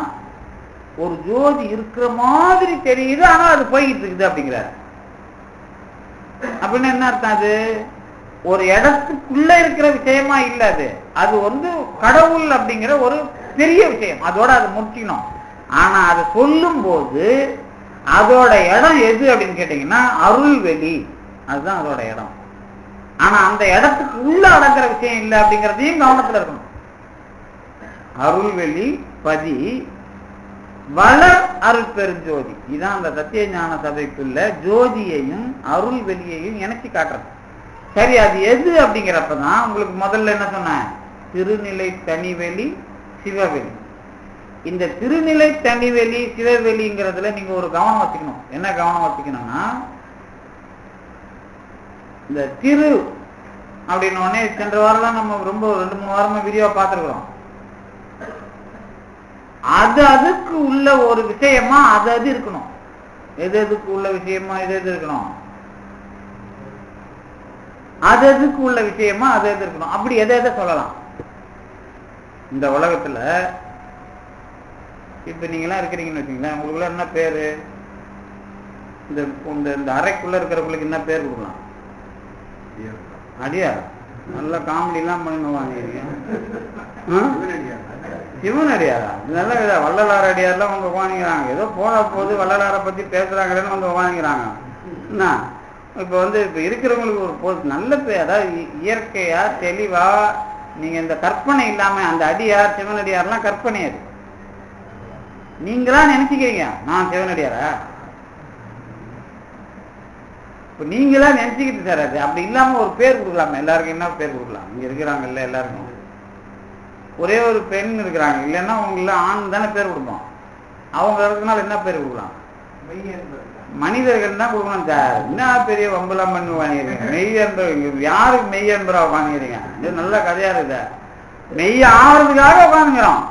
ஒரு ஜோதி இருக்கிற மாதிரி தெரியுது, ஆனா அது போய்கிட்டு இருக்குது அப்படிங்கிறாரு. அப்படின்னு என்ன அர்த்தம்? அது ஒரு இடத்துக்குள்ள இருக்கிற விஷயமா இல்ல, அது கடவுள் அப்படிங்கிற ஒரு பெரிய விஷயம். அதோட அதை முடிக்கணும். ஆனா அதை சொல்லும் போது அதோட இடம் எது அப்படின்னு கேட்டீங்கன்னா அருள்வெளி, அதுதான் அதோட இடம். ஆனா அந்த இடத்துக்கு உள்ள அடங்குற விஷயம் இல்லை அப்படிங்கிறதையும் கவனத்துல இருக்கணும். அருள்வெளி பதி வளர் அருட்பெருஞ்சோதி, இதுதான் அந்த சத்திய ஞான சபைக்குள்ள ஜோதியையும் அருள்வெளியையும் இணைச்சி காட்டுறது. சரி, அது எது அப்படிங்கிறப்பதான் உங்களுக்கு முதல்ல என்ன சொன்ன, திருநிலை தனிவெளி சிவவெளி. இந்த திருநிலை தனிவெளி சிவவெளிங்கிறதுல நீங்க ஒரு கவனம் வச்சுக்கணும். என்ன கவனம் வச்சுக்கணும்னா, இந்த திரு அப்படின்னு உடனே சென்ற வாரம் நம்ம ரொம்ப 2-3 வாரமா வீடியோ பார்த்துருக்கிறோம். அதுக்கு உள்ள ஒரு விஷயமா அது இருக்கணும். எதுக்கு உள்ள விஷயமா எது இருக்கணும், அதுக்கு உள்ள விஷயமா அது இருக்கணும். அப்படி எதை சொல்லலாம் இந்த உலகத்துல? இப்ப நீங்களாம் இருக்கிறீங்கன்னு வச்சுங்களேன், உங்களுக்குள்ள என்ன பேரு? இந்த அறைக்குள்ள இருக்கிறவங்களுக்கு என்ன பேர் கொடுக்கலாம்? அடியார். நல்ல காமெடி எல்லாம் பண்ணுவாங்க. சிவன் அடியாரா? நல்ல வள்ளலார் அடியார்லாம் அவங்க உட்காந்துக்கிறாங்க. ஏதோ போன போது வள்ளலாரை பத்தி பேசுறாங்களேன்னு அவங்க உட்காந்துக்கிறாங்க. என்ன இப்ப இப்ப இருக்கிறவங்களுக்கு ஒரு நல்ல பேர், அதாவது இயற்கையா தெளிவா நீங்க இந்த கற்பனை இல்லாம அந்த அடியார் சிவனடியார்லாம் கற்பனை. அது நீங்களா நினைச்சுக்கிறீங்க நான் சிவனடியாரா? இப்ப நீங்களா நினைச்சுக்கிட்டு சார். அது அப்படி இல்லாம ஒரு பேர் கொடுக்கலாமா? எல்லாருக்கும் என்ன பேர் கொடுக்கலாம்? இங்க இருக்கிறாங்கல்ல எல்லாருக்கும் ஒரே ஒரு பெண் இருக்கிறாங்க, இல்லைன்னா அவங்கள ஆண் தானே பேர் கொடுப்போம். அவங்க இருக்கிறதுனால என்ன பேர் கொடுக்கலாம்? மனிதர்கள் தான் கொடுக்கணும் சார். என்ன பெரிய வம்பலாம் பண்ணி வாங்கிடுறீங்க? மெய் என்பவர் யாருக்கு மெய் என்பரா வாங்கிடுறீங்க? இது நல்ல கதையா இருக்கு. மெய் ஆறுறதுக்காக உட்காந்துக்கிறோம்.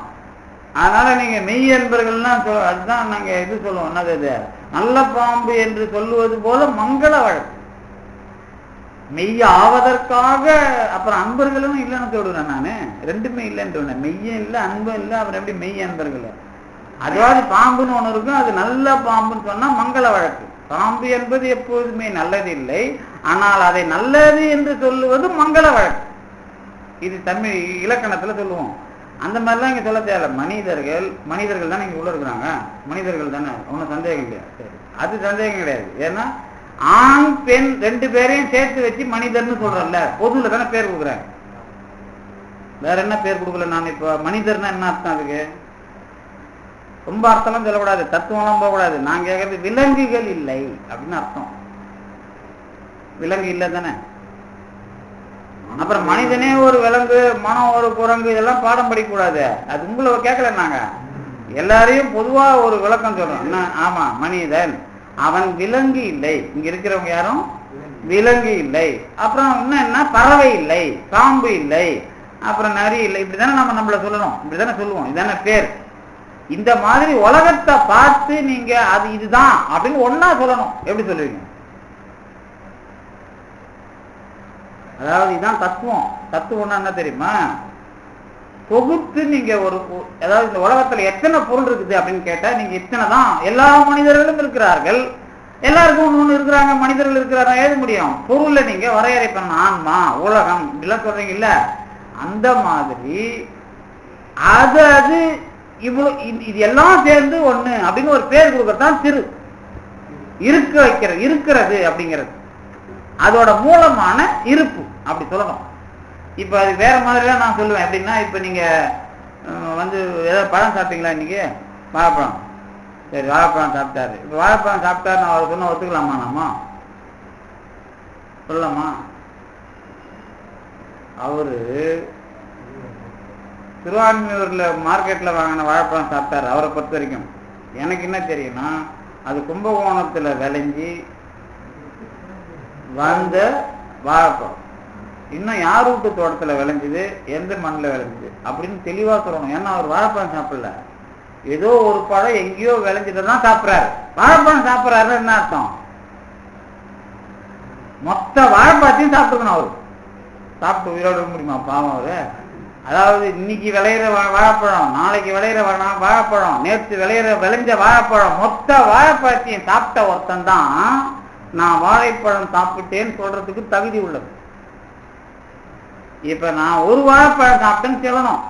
அதனால நீங்க மெய் என்பர்கள்லாம் அதுதான் நாங்க இது சொல்லுவோம். என்னது நல்ல பாம்பு என்று சொல்லுவது போல மங்கள வழக்கு. மெய்ய ஆவதற்காக அப்புறம் அன்பர்களும் இல்லைன்னு சொல்லுவேன். நானு ரெண்டுமே இல்லைன்னு சொன்னேன். மெய்யும் இல்லை அன்பும் இல்லை, அப்புறம் எப்படி மெய் அன்பர்கள்? அதாவது பாம்புன்னு ஒண்ணு இருக்கும், அது நல்ல பாம்புன்னு சொன்னா மங்கள வழக்கு. பாம்பு என்பது எப்போதுமே நல்லது இல்லை, ஆனால் அதை நல்லது என்று சொல்லுவது மங்கள வழக்கு. இது தமிழ் இலக்கணத்துல சொல்லுவோம். அந்த மாதிரிலாம் இங்க சொல்ல தேவை. மனிதர்கள் தானே இங்க உள்ள இருக்கிறாங்க. மனிதர்கள் தானே, ஒன்றும் சந்தேகம் இல்லையா? சரி, அது சந்தேகம் கிடையாது. ஏன்னா ஆண் பெண் ரெண்டு பேரையும் சேர்த்து வச்சு மனிதர்னு சொல்றேன்ல, பொதுல தானே பேர் கொடுக்குறேன். வேற என்ன பேர் கொடுக்கல நான். இப்ப மனிதர்னா என்ன அர்த்தம்? அதுக்கு ரொம்ப அர்த்தம்லாம் சொல்லக்கூடாது, தத்துவம்லாம் போகக்கூடாது. நான் கேட்கறது விலங்குகள் இல்லை அப்படின்னு அர்த்தம். விலங்கு இல்லை தானே. அப்புறம் மனிதனே ஒரு விலங்கு, மனம் ஒரு குரங்கு, இதெல்லாம் பாடம் படிக்கக்கூடாது. அது உங்களை கேட்கல. நாங்க எல்லாரையும் பொதுவா ஒரு விளக்கம் சொல்றோம். என்ன? ஆமா, மனிதன் அவன் விலங்கு இல்லை. இங்க இருக்கிறவங்க யாரும் விலங்கு இல்லை. அப்புறம் என்ன? பறவை இல்லை, பாம்பு இல்லை, அப்புறம் நரி இல்லை. இப்படிதானே நம்ம நம்மள சொல்லணும். இப்படிதானே சொல்லுவோம். இதுதானே பேர். இந்த மாதிரி உலகத்தை பார்த்து நீங்க அது இதுதான் அப்படின்னு ஒன்னா சொல்லணும். எப்படி சொல்லுவீங்க? அதாவது இதுதான் தத்துவம். தத்துவம்னா என்ன தெரியுமா? தொகுத்து நீங்க அதாவது இந்த உலகத்துல எத்தனை பொருள் இருக்குது அப்படின்னு கேட்டா நீங்க இத்தனை தான். எல்லா மனிதர்களும் இருக்கிறார்கள், எல்லாருக்கும் ஒண்ணு இருக்கிறாங்க, மனிதர்கள் இருக்கிறாங்க எழுத முடியும். பொருள்ல நீங்க வரையறை பண்ண ஆன்மா, உலகம் இப்படிலாம் சொல்றீங்க இல்ல, அந்த மாதிரி அது இவ்வளவு இது எல்லாம் சேர்ந்து ஒண்ணு அப்படின்னு ஒரு பேர் கொடுக்கறதான் திரு இருக்கிறது அப்படிங்கிறது. அதோட மூலமான இருப்பு அப்படி சொல்லணும். இப்ப அது வேற மாதிரிலாம் நான் சொல்லுவேன். எப்படின்னா, இப்ப நீங்க ஏதாவது பழம் சாப்பிட்டீங்களா இன்னைக்கு? வாழைப்பழம். சரி, வாழைப்பழம் சாப்பிட்டாரு. இப்ப வாழைப்பழம் சாப்பிட்டாரு நான் அவர் சொன்ன ஒத்துக்கலாமா? நாம சொல்லலாமா? அவரு திருவான்மையூர்ல மார்க்கெட்ல வாங்கின வாழைப்பழம் சாப்பிட்டாரு. அவரை பொறுத்த வரைக்கும் எனக்கு என்ன தெரியும்னா, அது கும்பகோணத்துல விளைஞ்சி வந்த வாழைப்பழம். இன்னும் யார் வீட்டு தோட்டத்துல விளைஞ்சுது, எந்த மண்ணில் விளைஞ்சுது அப்படின்னு தெளிவா சொல்லணும். ஏன்னா அவர் வாழைப்பழம் சாப்பிடல, ஏதோ ஒரு பழம் எங்கேயோ விளைஞ்சிட்டு சாப்பிட்றாரு. வாழைப்பழம் சாப்பிட்றாருன்னு என்ன அர்த்தம்? மொத்த வாழைப்பழத்தையும் சாப்பிட்டுக்கணும். அவரு சாப்பிட்டு உயிரோட முடியுமா? பாவம் அவரு. அதாவது இன்னைக்கு விளையிற வாழைப்பழம், நாளைக்கு விளையிற வாழைப்பழம், நேற்று விளைஞ்ச வாழைப்பழம், மொத்த வாழைப்பழத்தையும் சாப்பிட்ட ஒருத்தன் தான் நான் வாழைப்பழம் சாப்பிட்டேன்னு சொல்றதுக்கு தகுதி உள்ளது. இப்ப நான் ஒரு வாழைப்பழம் சாப்பிட்டேன்னு சொல்லணும்.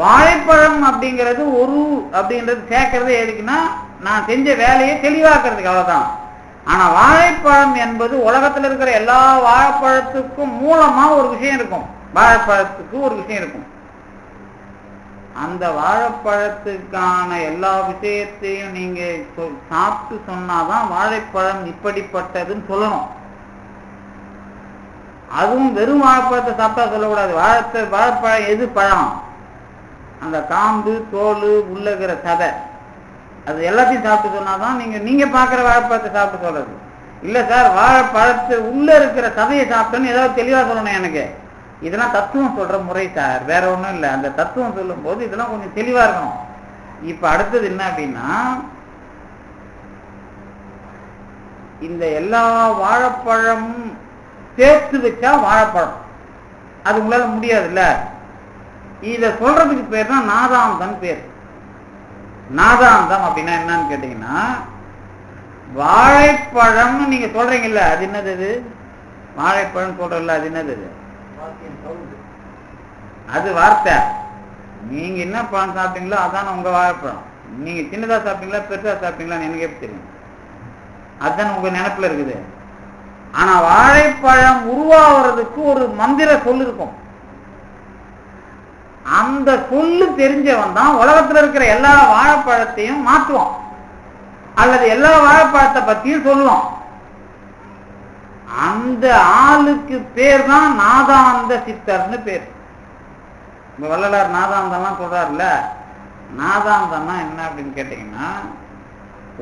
வாழைப்பழம் அப்படிங்கிறது அப்படின்றது சேர்க்கறது எதுக்குன்னா, நான் செஞ்ச வேலையை தெளிவாக்குறதுக்கு, அவ்வளவுதான். ஆனா வாழைப்பழம் என்பது உலகத்துல இருக்கிற எல்லா வாழைப்பழத்துக்கும் மூலமா ஒரு விஷயம் இருக்கும். வாழைப்பழத்துக்கு ஒரு விஷயம் இருக்கும். அந்த வாழைப்பழத்துக்கான எல்லா விஷயத்தையும் நீங்க சாப்பிட்டு சொன்னாதான் வாழைப்பழம் இப்படிப்பட்டதுன்னு சொல்லணும். அதுவும் வெறும் வாழைப்பழத்தை சாப்பிட்டா சொல்லக்கூடாது. வாழைப்பழம் எது பழம்? அந்த காம்பு, தோல், உள்ளகிற சதை, அது எல்லாத்தையும் சாப்பிட்டு சொன்னாதான் நீங்க பாக்குற வாழைப்பழத்தை சாப்பிட்டு சொல்றது. இல்ல சார், வாழைப்பழத்து உள்ள இருக்கிற சதையை சாப்பிட்டோன்னு ஏதாவது தெளிவா சொல்லணும் எனக்கு. இதெல்லாம் தத்துவம் சொல்ற முறை சார், வேற ஒண்ணும் இல்லை. அந்த தத்துவம் சொல்லும் போது இதெல்லாம் கொஞ்சம் தெளிவா இருக்கணும். இப்ப அடுத்தது என்ன அப்படின்னா, இந்த எல்லா வாழைப்பழமும் சேர்த்து வச்சா வாழைப்பழம், அது உங்களால முடியாதுல்ல. இத சொல்றதுக்கு பேர் தான் நாதாந்தம் பேர். நாதாந்தம் அப்படின்னா என்னன்னு கேட்டீங்கன்னா, வாழைப்பழம்னு நீங்க சொல்றீங்கல்ல, அது என்னது? அது வாழைப்பழம் சொல்றல, அது என்னது? அது வார்த்தை. நீங்க என்ன பழம் சாப்பிட்டீங்களோ அதான உங்க வாழைப்பழம். நீங்க சின்னதா சாப்பிட்டீங்களா பெருசா சாப்பிட்டீங்களான்னு எனக்கு எப்படி தெரியும்? அதுதான் உங்க நினைப்புல இருக்குது. ஆனா வாழைப்பழம் உருவாகிறதுக்கு ஒரு மந்திர சொல் இருக்கும். அந்த சொல்லு தெரிஞ்சவன் தான் உலகத்துல இருக்கிற எல்லா வாழைப்பழத்தையும் மாற்றுவான், அல்லது எல்லா வாழைப்பழத்தை பத்தியும் சொல்லுவான். அந்த ஆளுக்கு பேர் தான் நாதாந்த சித்தர்னு பேர். இந்த வள்ளலார் நாதாந்தம்லாம் சொல்றாருல்ல, நாதாந்தம்னா என்ன அப்படின்னு கேட்டீங்கன்னா,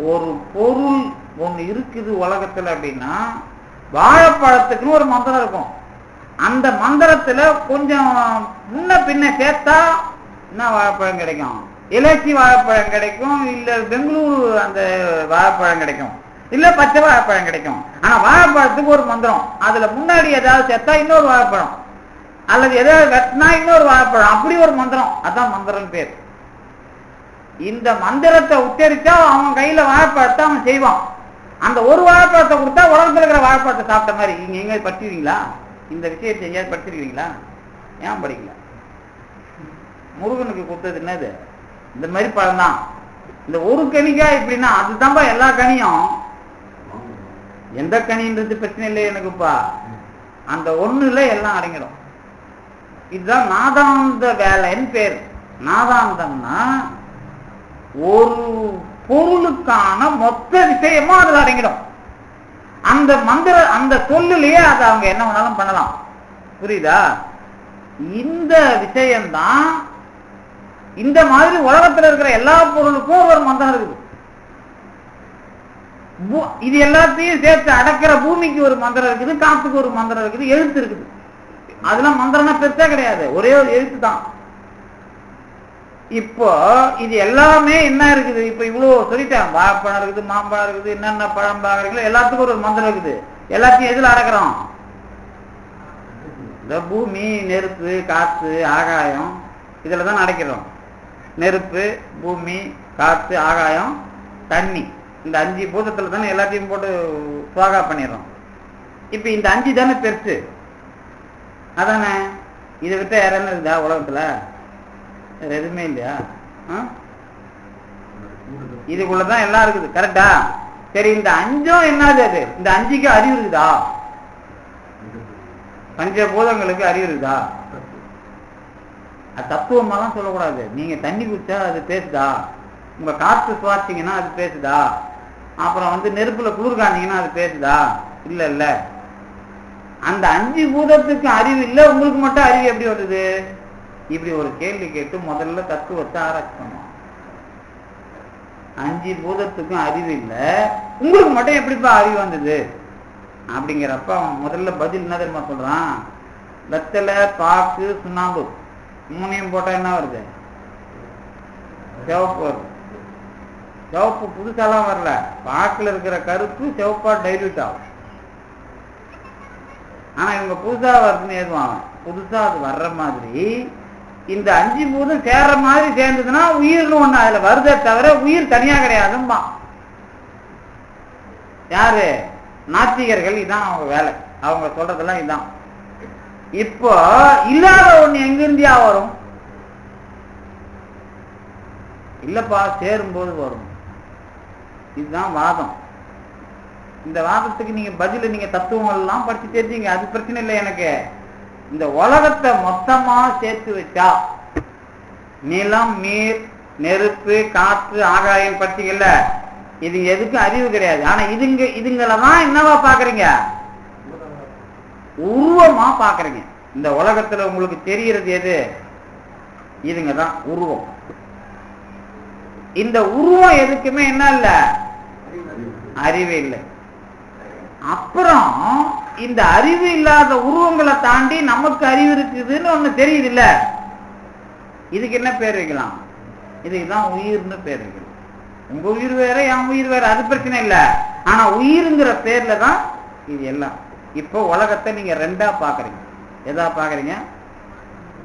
ஒரு பொருள் ஒண்ணு இருக்குது உலகத்துல அப்படின்னா வாழைப்பழத்துக்குன்னு ஒரு மந்திரம் இருக்கும். அந்த மந்திரத்துல கொஞ்சம் முன்ன பின்ன சேர்த்தா என்ன வாழைப்பழம் கிடைக்கும்? இலச்சி வாழைப்பழம் கிடைக்கும், இல்ல பெங்களூரு அந்த வாழைப்பழம் கிடைக்கும், இல்ல பச்சை வாழைப்பழம் கிடைக்கும். ஆனா வாழைப்பழத்துக்கு ஒரு மந்திரம். அதுல முன்னாடி ஏதாவது சேர்த்தா இன்னொரு வாழைப்பழம், அல்லது எதாவது வெட்டினா இன்னொரு வாழைப்பழம், அப்படி ஒரு மந்திரம். அதான் மந்திரம் பேர். இந்த மந்திரத்தை உச்சரிச்சா அவன் கையில வாழைப்பழத்தை அவன் செய்வான். அந்த ஒரு வாழைப்பழத்தை கொடுத்தா உலகத்தில் இருக்கிற வாழைப்பழத்தை சாப்பிட்ட மாதிரி. நீங்க எங்க படிச்சிருக்கீங்களா? இந்த விஷயத்தை எங்கேயாவது படிச்சிருக்கீங்களா? ஏன் படிக்கல? முருகனுக்கு கொடுத்தது என்னது? இந்த மாதிரி பழம் தான். இந்த ஒரு கனிக்கா இப்படின்னா அதுதான்ப்பா எல்லா கனியும். எந்த கனின்றது பிரச்சனை இல்லை எனக்குப்பா, அந்த ஒண்ணுல எல்லாம் அடங்கிடும். இதுதான் நாதாந்த வேலைன்னு பேர். நாதாந்தம்னா ஒரு பொருளுக்கான மொத்த விஷயமும் அதுல அடங்கிடும். அந்த மந்திர அந்த சொல்லுலயே அதை அவங்க என்ன வேணாலும் பண்ணலாம். புரியுதா? இந்த விஷயம்தான் இந்த மாதிரி உலகத்துல இருக்கிற எல்லா பொருளுக்கும் ஒரு மந்திரம் இருக்குது. இது எல்லாத்தையும் சேர்த்து அடக்கிற பூமிக்கு ஒரு மந்திரம் இருக்குது, காத்துக்கு ஒரு மந்திரம் இருக்குது, எழுத்து இருக்குது. அதெல்லாம் மந்திரம்னா பெருசா கிடையாது, ஒரே ஒரு எழுத்து தான். இப்போ இது எல்லாமே என்ன இருக்குது? இப்ப இவ்வளவு சொல்லிட்டேன். வாழைப்பழம் இருக்குது, மாம்பழம் இருக்குது, என்னென்ன பழம் பாக்குறீங்களோ எல்லாத்துக்கும் ஒரு மந்திரம் இருக்குது. எல்லாத்தையும் எதுல அடக்கிறோம்? இந்த பூமி, நெருப்பு, காத்து, ஆகாயம், இதுலதான் அடைக்கிறோம். நெருப்பு, பூமி, காத்து, ஆகாயம், தண்ணி, இந்த 5 பூதத்துல தானே எல்லாத்தையும் போட்டு சுவாகா பண்ணிடுறோம். இப்ப இந்த 5 தானே பெருசு, அதானே? இதை விட்ட வேற என்ன இருக்குதா உலகத்துல? எதுவுமே இல்லையா? இதுக்குள்ளதான் எல்லாம் இருக்குது. கரெக்டா? சரி, இந்த 5ம் என்னது? அது இந்த 5க்கு அறிவு இருக்குதா? பஞ்சபூதங்களுக்கு அறிவு இருக்குதா? தத்துவமெல்லாம் சொல்லக்கூடாது. நீங்க தண்ணி குடிச்சா அது பேசுதா? உங்க காற்று சுவாசிங்கன்னா அது பேசுதா? அப்புறம் நெருப்புல குளிர் காந்தீங்கன்னா அது பேசுதா? இல்ல இல்ல. அந்த 5 பூதத்துக்கு அறிவு இல்லை, உங்களுக்கு மட்டும் அறிவு எப்படி வருது? இப்படி ஒரு கேள்வி கேட்டு முதல்ல தத்துவத்தை ஆராய்ச்சி பண்ணுவோம். 5 பூதத்துக்கும் அறிவு இல்லை, உங்களுக்கு மட்டும் எப்படிப்பா அறிவு வந்தது அப்படிங்கிறப்ப அவன் முதல்ல பதில் என்ன தெரியுமா சொல்றான்? வெத்தலை, பாக்கு, சுண்ணாம்பு 3ஐயும் போட்டா என்ன வருது? சிவப்பு வருது. சிவப்பு புதுசாலாம் வரல, பாக்குல இருக்கிற கருப்பு சிவப்பா டைல்யூட் ஆகும். ஆனா இவங்க புதுசா வருதுன்னு ஏதுவாங்க. புதுசா அது வர்ற மாதிரி இந்த 5 பூதம் சேர்ற மாதிரி சேர்ந்ததுன்னா உயிர்னு ஒண்ணு அதுல வருதே தவிர உயிர் தனியா கிடையாதும்பா. யாரு? நாத்திகர்கள். இதான் அவங்க வேலை, அவங்க சொல்றதெல்லாம் இதான். இப்போ இல்லாத ஒண்ணு எங்கிருந்தியா வரும்? இல்லப்பா, சேரும்போது வரும். இதுதான் வாதம். இந்த வாதத்துக்கு நீங்க பதில நீங்க தத்துவங்கள் எல்லாம் படிச்சு தெரிஞ்சீங்க, அது பிரச்சனை இல்லை எனக்கு. இந்த உலகத்தை மொத்தமா சேர்த்து வச்சா நிலம், நீர், நெருப்பு, காற்று, ஆகாயம் படிச்சீங்கல்ல, இது எதுக்கும் அறிவு கிடையாது. ஆனா இதுங்களதான் என்னவா பாக்குறீங்க? உருவமா பாக்குறீங்க. இந்த உலகத்துல உங்களுக்கு தெரிகிறது எது? இதுங்கதான் உருவம். இந்த உருவம் எதுக்குமே என்ன இல்ல? அறிவு இல்லை. அப்புறம் இந்த அறிவு இல்லாத உருவங்களை தாண்டி நமக்கு அறிவு இருக்குதுன்னு ஒண்ணு தெரியுது இல்ல? இதுக்கு என்ன பேர் வைக்கலாம்? இதுக்குதான் உயிர்னு பேர் வைக்கலாம். உங்க உயிர் வேற, என் உயிர் வேற, அது பிரச்சனை இல்லை. ஆனா உயிருங்கிற பேர்ல தான் இது எல்லாம். இப்போ உலகத்தை நீங்க 2ஆ பாக்குறீங்க. எதா பாக்குறீங்க?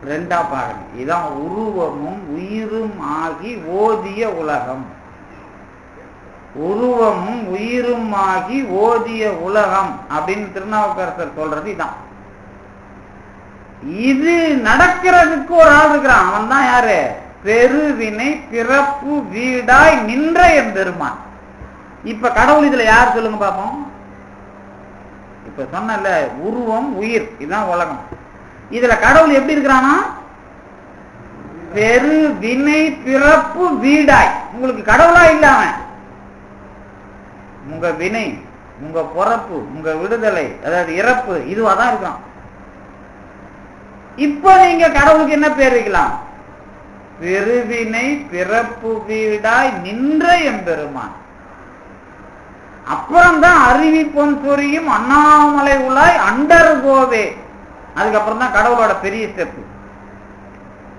2ஆ பாக்குறீங்க. இதான் உருவமும் உயிரும் ஆகி ஓதிய உலகம். உருவமும் உயிரும் ஆகி ஓதிய உலகம் அப்படின்னு திருநாவுக்கரசர் சொல்றது இதான். இது நடக்கிறதுக்கு ஒரு ஆள் இருக்கிறான். அவன் தான் யாரு? பெருவினை பிறப்பு வீடாய் நின்ற எம்பெருமான். இப்ப கடவுள் இதுல யார் சொல்லுங்க பாப்போம். இப்ப சொன்னல உருவம் உயிர் இதுதான் உலகம். இதுல கடவுள் எப்படி இருக்கிறானா? பெரு வினை பிறப்பு வீடாய். உங்களுக்கு கடவுளா இல்ல அவன். உங்க வினை, உங்க பிறப்பு, உங்க விடுதலை, அதாவது இறப்பு இதுவாதான் இருக்கான். இப்ப நீங்க கடவுளுக்கு என்ன பேர் வைக்கலாம்? பெருவினை பிறப்பு வீடாய் நின்ற எம்பெருமான். அப்புறம்தான் அருவி பொன் சொரியும் அண்ணாமலை உலாய் அண்டர் கோவே. அதுக்கப்புறம் தான் கடவுளோட பெரிய ஸ்டெப்.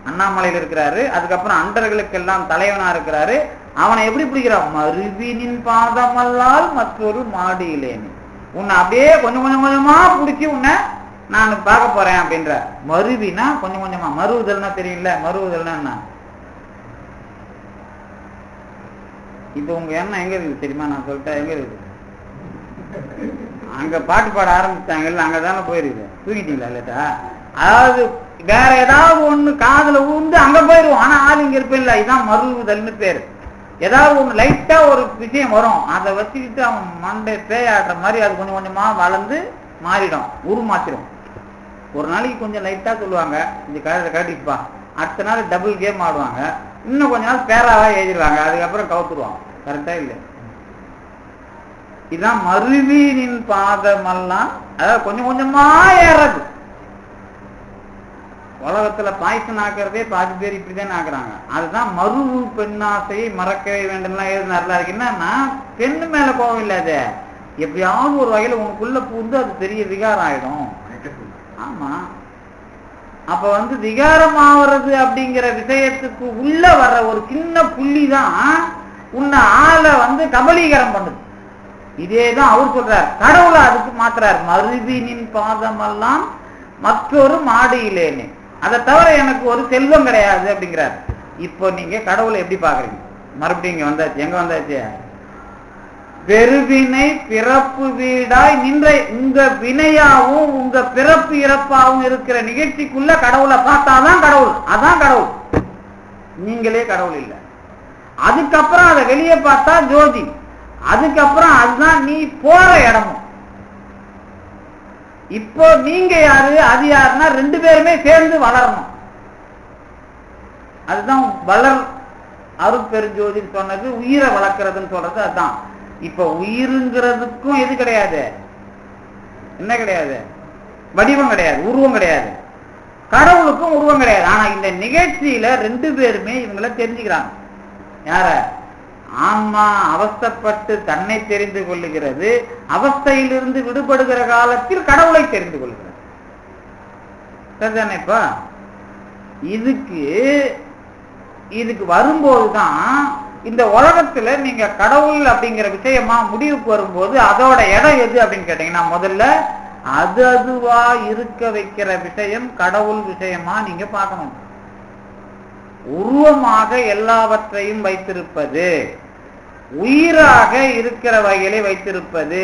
அண்ணாமலையில் இருக்கிறாரு, அதுக்கப்புறம் அண்டர்களுக்கு எல்லாம் தலைவனா இருக்கிறாரு. அவனை எப்படி பிடிக்கிறான்? மருவினின் பாதமல்லால் மற்றொரு மாடியிலேன்னு. உன்னை அப்படியே கொஞ்சம் கொஞ்சமா பிடிச்சி உன்னை நான் பார்க்க போறேன் அப்படின்ற. மருவினா கொஞ்சம் கொஞ்சமா. மருவுதல்னா தெரியல. மருவுதல்னா என்ன? இப்ப உங்க எண்ணம் எங்க இருக்குது தெரியுமா? நான் சொல்லிட்டேன் எங்க இருக்குது. அங்க பாட்டு பாட ஆரம்பிச்சாங்கல்ல, அங்கதானே போயிருக்குது. தூங்கிட்டீங்களா இல்லட்டா? அதாவது வேற ஏதாவது ஒண்ணு காதுல ஊந்து அங்க போயிருவோம். ஆனா ஆள் இங்க இருப்பில்ல. இதுதான் மருவுதல்னு பேரு. ஏதாவது ஒண்ணு லைட்டா ஒரு விஷயம் வரும், அதை வச்சுக்கிட்டு அவன் மண்டை பேயாடுற மாதிரி அது கொஞ்சம் கொஞ்சமா வளர்ந்து மாறிடும், உருமாத்திடும். ஒரு நாளைக்கு கொஞ்சம் லைட்டா சொல்லுவாங்க, இந்த கதை காட்டிப்பா. அடுத்த நாள் டபுள் கேம் ஆடுவாங்க. இன்னும் கொஞ்ச நாள் பேராவா எழுதிடுவாங்க. அதுக்கப்புறம் கவுத்துருவாங்க. கரெக்டா இல்லை? இதுதான் மருவினின் பாதமெல்லாம். அதாவது கொஞ்சம் கொஞ்சமா ஏறது. உலகத்துல பாய்ச்சன் ஆக்குறதே பாதி பேர் இப்படிதான் ஆக்குறாங்க. அதுதான் மருவு பெண்ணாசையை மறக்கவே வேண்டும்லாம் எழுதினார்ல. அதுக்கு என்னன்னா பெண்ணு மேல கோவம் இல்லாத, எப்படியாவது ஒரு வகையில உனக்குள்ள பூந்து அது பெரிய விகாரம் ஆயிடும். ஆமா, அப்ப விகாரம் ஆவறது அப்படிங்கிற விஷயத்துக்கு உள்ள வர்ற ஒரு சின்ன புள்ளி தான் உன்னை ஆளை கபலீகரம் பண்ணுது. இதேதான் அவர் சொல்றார். கடவுளை அதுக்கு மாத்துறார். மருவினின் பாதமெல்லாம் மற்றொரு மாடியிலேன்னு. அதை தவிர எனக்கு ஒரு செல்வம் கிடையாது அப்படிங்கிறார். இப்போ நீங்க கடவுளை எப்படி பாக்குறீங்க? மறுபடியும் இங்க வந்தாச்சு. எங்க வந்தாச்சு? பெருவினை பிறப்பு வீடாய் நின்ற. உங்க வினையாவும் உங்க பிறப்பு இறப்பாவும் இருக்கிற நிகழ்ச்சிக்குள்ள கடவுளை பார்த்தாதான் கடவுள். அதான் கடவுள். நீங்களே கடவுள் இல்லை. அதுக்கப்புறம் அதை வெளியே பார்த்தா ஜோதி. அதுக்கப்புறம் அதுதான் நீ போற இடமும். இப்போ நீங்க யாரு அது யாருன்னா ரெண்டு பேருமே சேர்ந்து வளரணும். அதுதான் வளர் அருட்பெருஞ்சோதி சொன்னது. உயிரை வளர்க்கறதுன்னு சொல்றது அதுதான். இப்ப உயிருங்கிறதுக்கும் எது கிடையாது? என்ன கிடையாது? வடிவம் கிடையாது, உருவம் கிடையாது. கடவுளுக்கும் உருவம் கிடையாது. ஆனா இந்த நிகழ்ச்சியில ரெண்டு பேருமே இவங்களை தெரிஞ்சுக்கிறாங்க. யார? ஆன்மா அவஸ்தைப்பட்டு தன்னை தெரிந்து கொள்ளுகிறது. அவஸ்தையிலிருந்து விடுபடுகிற காலத்தில் கடவுளை தெரிந்து கொள்கிறது. சரிதானேப்பா? இதுக்கு வரும்போதுதான் இந்த உலகத்துல நீங்க கடவுள் அப்படிங்கிற விஷயமா முடிவுக்கு வரும்போது அதோட இடம் எது அப்படின்னு கேட்டீங்கன்னா, முதல்ல அதுவா இருக்க வைக்கிற விஷயம் கடவுள் விஷயமா நீங்க பார்க்கணும். உருவமாக எல்லாவற்றையும் வைத்திருப்பது, உயிராக இருக்கிற வகையிலே வைத்திருப்பது,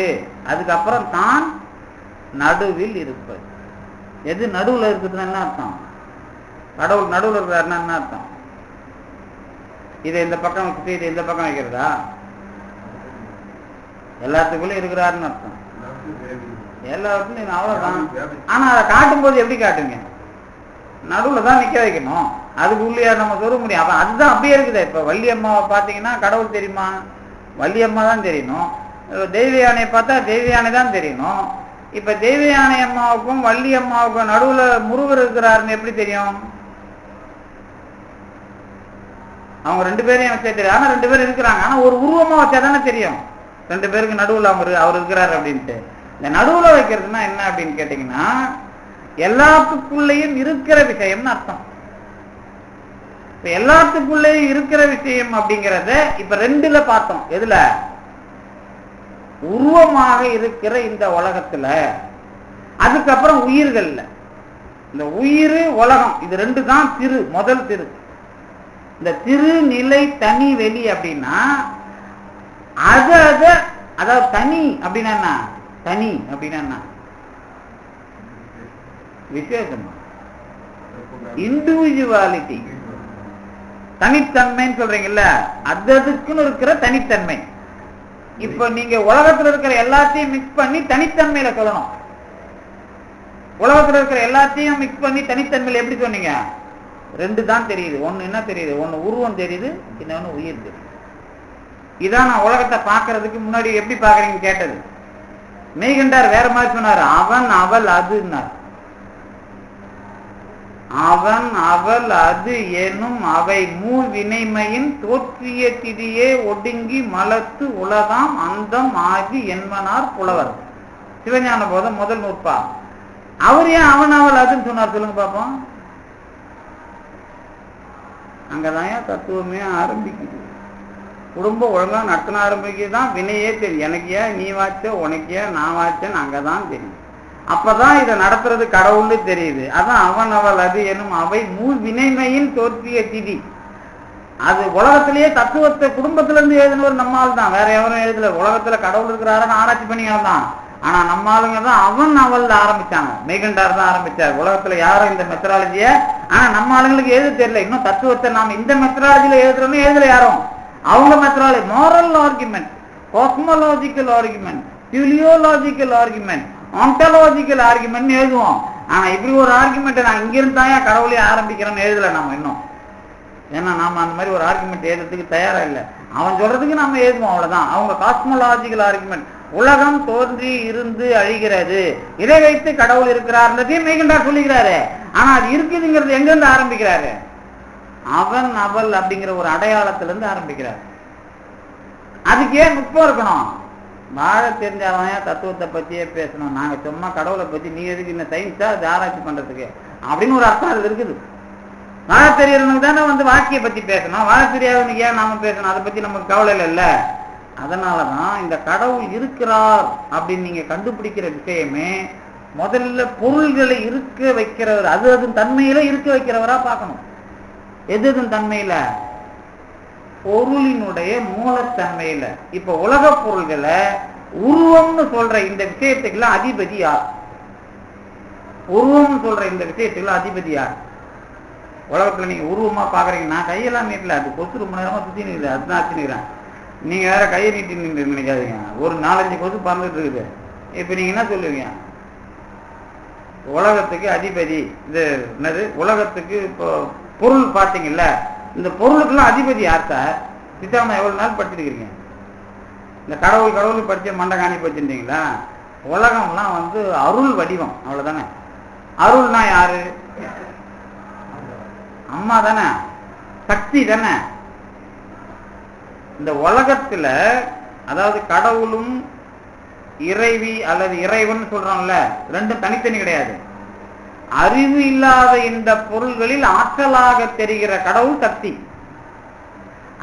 அதுக்கப்புறம் தான் நடுவில் இருப்பது. எது நடுவில் இருக்குதுன்னு என்ன அர்த்தம்? கடவுள் நடுவில் இருக்கிறாருன்னா என்ன அர்த்தம்? இதை இந்த பக்கம் வச்சுட்டு இதை இந்த பக்கம் வைக்கிறதா? எல்லாத்துக்குள்ள இருக்கிறாருன்னு அர்த்தம். எல்லாத்துக்கும் அவ்வளவுதான். ஆனா அதை காட்டும் போது எப்படி காட்டுங்க? நடுவுல தான் நிக்க வைக்கணும். அதுக்கு உள்ளே நம்ம சொல்ல முடியும். அப்ப அதுதான் அப்படியே இருக்குது. இப்ப வள்ளியம்மாவை பாத்தீங்கன்னா கடவுள் தெரியுமா? வள்ளியம்மா தான் தெரியணும். தெய்வ யானையை பார்த்தா தெய்வ யானை தான் தெரியணும். இப்ப தெய்வ யானை அம்மாவுக்கும் வள்ளி அம்மாவுக்கும் நடுவுல முருகர் இருக்கிறாருன்னு எப்படி தெரியும்? அவங்க ரெண்டு பேரையும் வச்சா தெரியும். ஆனா ரெண்டு பேரும் இருக்கிறாங்க. ஆனா ஒரு உருவமா வச்சா தானே தெரியும் ரெண்டு பேருக்கு நடுவுல அவர் இருக்கிறாரு அப்படின்ட்டு. இந்த நடுவுல வைக்கிறதுனா என்ன அப்படின்னு கேட்டீங்கன்னா, எல்லாத்துக்குள்ளேயும் இருக்கிற விஷயம்னு அர்த்தம். இப்ப எல்லாத்துக்குள்ளேயும் இருக்கிற விஷயம் அப்படிங்கிறத இப்ப ரெண்டுல பார்த்தோம். எதுல? உருவமாக இருக்கிற இந்த உலகத்துல, அதுக்கப்புறம் உயிர்கள்ல. இந்த உயிர் உலகம் இது ரெண்டு தான் திரு, முதல் திரு. இந்த திருநிலை தனி வெளி அப்படின்னா அதாவது தனி அப்படின்னா என்ன? தனி அப்படின்னா என்ன? விசேஷம், இண்டிவிஜுவாலிட்டி, தனித்தன்மைன்னு சொல்றீங்கல்ல, அதுக்குன்னு இருக்கிற தனித்தன்மை. இப்ப நீங்க உலகத்துல இருக்கிற எல்லாத்தையும் மிக்ஸ் பண்ணி தனித்தன்மையில சொல்லணும். உலகத்துல இருக்கிற எல்லாத்தையும் மிக்ஸ் பண்ணி தனித்தன்மையில எப்படி சொன்னீங்க? ரெண்டு தான் தெரியுது. ஒண்ணு என்ன தெரியுது? ஒண்ணு உருவம் தெரியுது, இன்னொன்னு உயிர் தெரியுது. இதான் நான் உலகத்தை பார்க்கறதுக்கு முன்னாடி எப்படி பாக்குறீங்க கேட்டது. மெய்கண்டார் வேற மாதிரி சொன்னாரு. அவன் அவள் அதுன்னார். அவன் அவள் அது எனும் அவை மூல் வினைமையின் தோற்றிய திதியே ஒடுங்கி மலத்து உலகாம் அந்தம் ஆகி என்பனார் புலவர். சிவஞான போதம் முதல் நூற்பா. அவர் ஏன் அவன் அவள் அதுன்னு சொன்னார் சொல்லுங்க பாப்போம். அங்கதான் தத்துவமே ஆரம்பிக்குது. குடும்பம் ஒழுங்கா நடத்தின ஆரம்பிக்குதுதான் வினையே தெரியும். எனக்கு ஏன் நீ வாச்ச, உனக்கு ஏன் நான் வாச்சேன்னு அங்கதான் தெரியும். அப்பதான் இதை நடத்துறது கடவுள்னு தெரியுது. அதான் அவன் அவள் அது எனும் அவை மூல் வினைமையின் தோற்றிய திதி. அது உலகத்திலேயே தத்துவத்தை குடும்பத்துல இருந்து எழுதினவர் நம்மால் தான், வேற எவரும் எழுதல. உலகத்துல கடவுள் இருக்கிறாருன்னு ஆராய்ச்சி பண்ணி தான். ஆனா நம்ம ஆளுங்க தான் அவன் அவள் ஆரம்பிச்சாங்க. மெய்கண்டார் தான் ஆரம்பிச்சார். உலகத்துல யாரும் இந்த மெத்தடாலஜிய, ஆனா நம்ம ஆளுங்களுக்கு எழுத தெரியல. இன்னும் தத்துவத்தை நாம இந்த மெத்தடாலஜியில எழுதுறோம்னு எழுதல யாரும். அவங்க methodology moral argument, cosmological argument, theological argument, ontological argument எழுதுவோம். ஆனா இப்படி ஒரு ஆர்குமெண்ட் நான் இங்கிருந்து தான் கடவுளே ஆரம்பிக்கிறேன்னு எழுதல நாம இன்னும். ஏன்னா நாம அந்த மாதிரி ஒரு ஆர்குமெண்ட் எழுதுறதுக்கு தயாரா இல்லை. அவன் சொல்றதுக்கு நாம எழுதுவோம், அவ்வளவுதான். அவங்க காஸ்மோலாஜிக்கல் ஆர்குமெண்ட், உலகம் தோன்றி இருந்து அழிகிறது, இதை வைத்து கடவுள் இருக்கிறார்ன்றதையும் மெய்கண்டார் சொல்லுகிறாரு. ஆனா அது இருக்குதுங்கிறது எங்க இருந்து ஆரம்பிக்கிறாரு? அவன் அவள் அப்படிங்கிற ஒரு அடையாளத்துல இருந்து ஆரம்பிக்கிறார். அதுக்கு ஏன் நுட்பம் இருக்கணும்? வாழ தெரிஞ்சாதான் தத்துவத்தை பத்தியே பேசணும். நாங்க சும்மா கடவுளை பத்தி நீ எதுக்கு இந்த சயின்ஸா அது ஆராய்ச்சி பண்றதுக்கு அப்படின்னு ஒரு அர்த்தம் அதுல இருக்குது. வாழ தெரியறவனுக்கு தானே வாக்கிய பத்தி பேசணும். வாழ தெரியாதவனுக்கு ஏன் நாம பேசணும்? அதை பத்தி நமக்கு கவலை இல்ல. அதனாலதான் இந்த கடவுள் இருக்கிறார் அப்படின்னு நீங்க கண்டுபிடிக்கிற விஷயமே முதல்ல பொருள்களை இருக்க வைக்கிறவர், அது தன்மையில இருக்க வைக்கிறவரா பார்க்கணும். எது தன்மையில? பொருளினுடைய மூலத்தன்மையில. இப்ப உலக பொருள்களை உருவம்னு சொல்ற இந்த விஷயத்துக்குலாம் அதிபதி யார்? உருவம்னு சொல்ற இந்த விஷயத்துக்குலாம் அதிபதி யார்? உலகத்துல நீங்க உருவமா பாக்குறீங்க. நான் கையெல்லாம் நீட்டல, அது கொசு ரொம்ப நேரமா சுத்தி நிற்குது, அதுதான் அச்சுக்கிறேன். நீங்க வேற கையை நீட்டி நின்று நினைக்காதீங்க. ஒரு 4-5 கொசு பறந்துட்டு இருக்குது. இப்ப நீங்க என்ன சொல்லுவீங்க? உலகத்துக்கு அதிபதி இது என்னது? உலகத்துக்கு இப்போ பொருள் பார்த்தீங்கல்ல, இந்த பொருளுக்கெல்லாம் அதிபதி யார் சார்? சித்தாம எவ்வளவு நாள் படிச்சிருக்கீங்க? இந்த கடவுள் கடவுள் படிச்ச மண்டகாணி படிச்சிருந்தீங்களா? உலகம்லாம் அருள் வடிவம், அவ்வளவுதானே. அருள்னா யாரு? அம்மா தானே, சக்தி தானே. இந்த உலகத்துல அதாவது கடவுளும் இறைவி அல்லது இறைவன் சொல்றோம்ல, ரெண்டும் தனித்தனி கிடையாது. அறிவு இல்லாத இந்த பொருள்களில் ஆற்றலாக தெரிகிற கடவுள் சக்தி.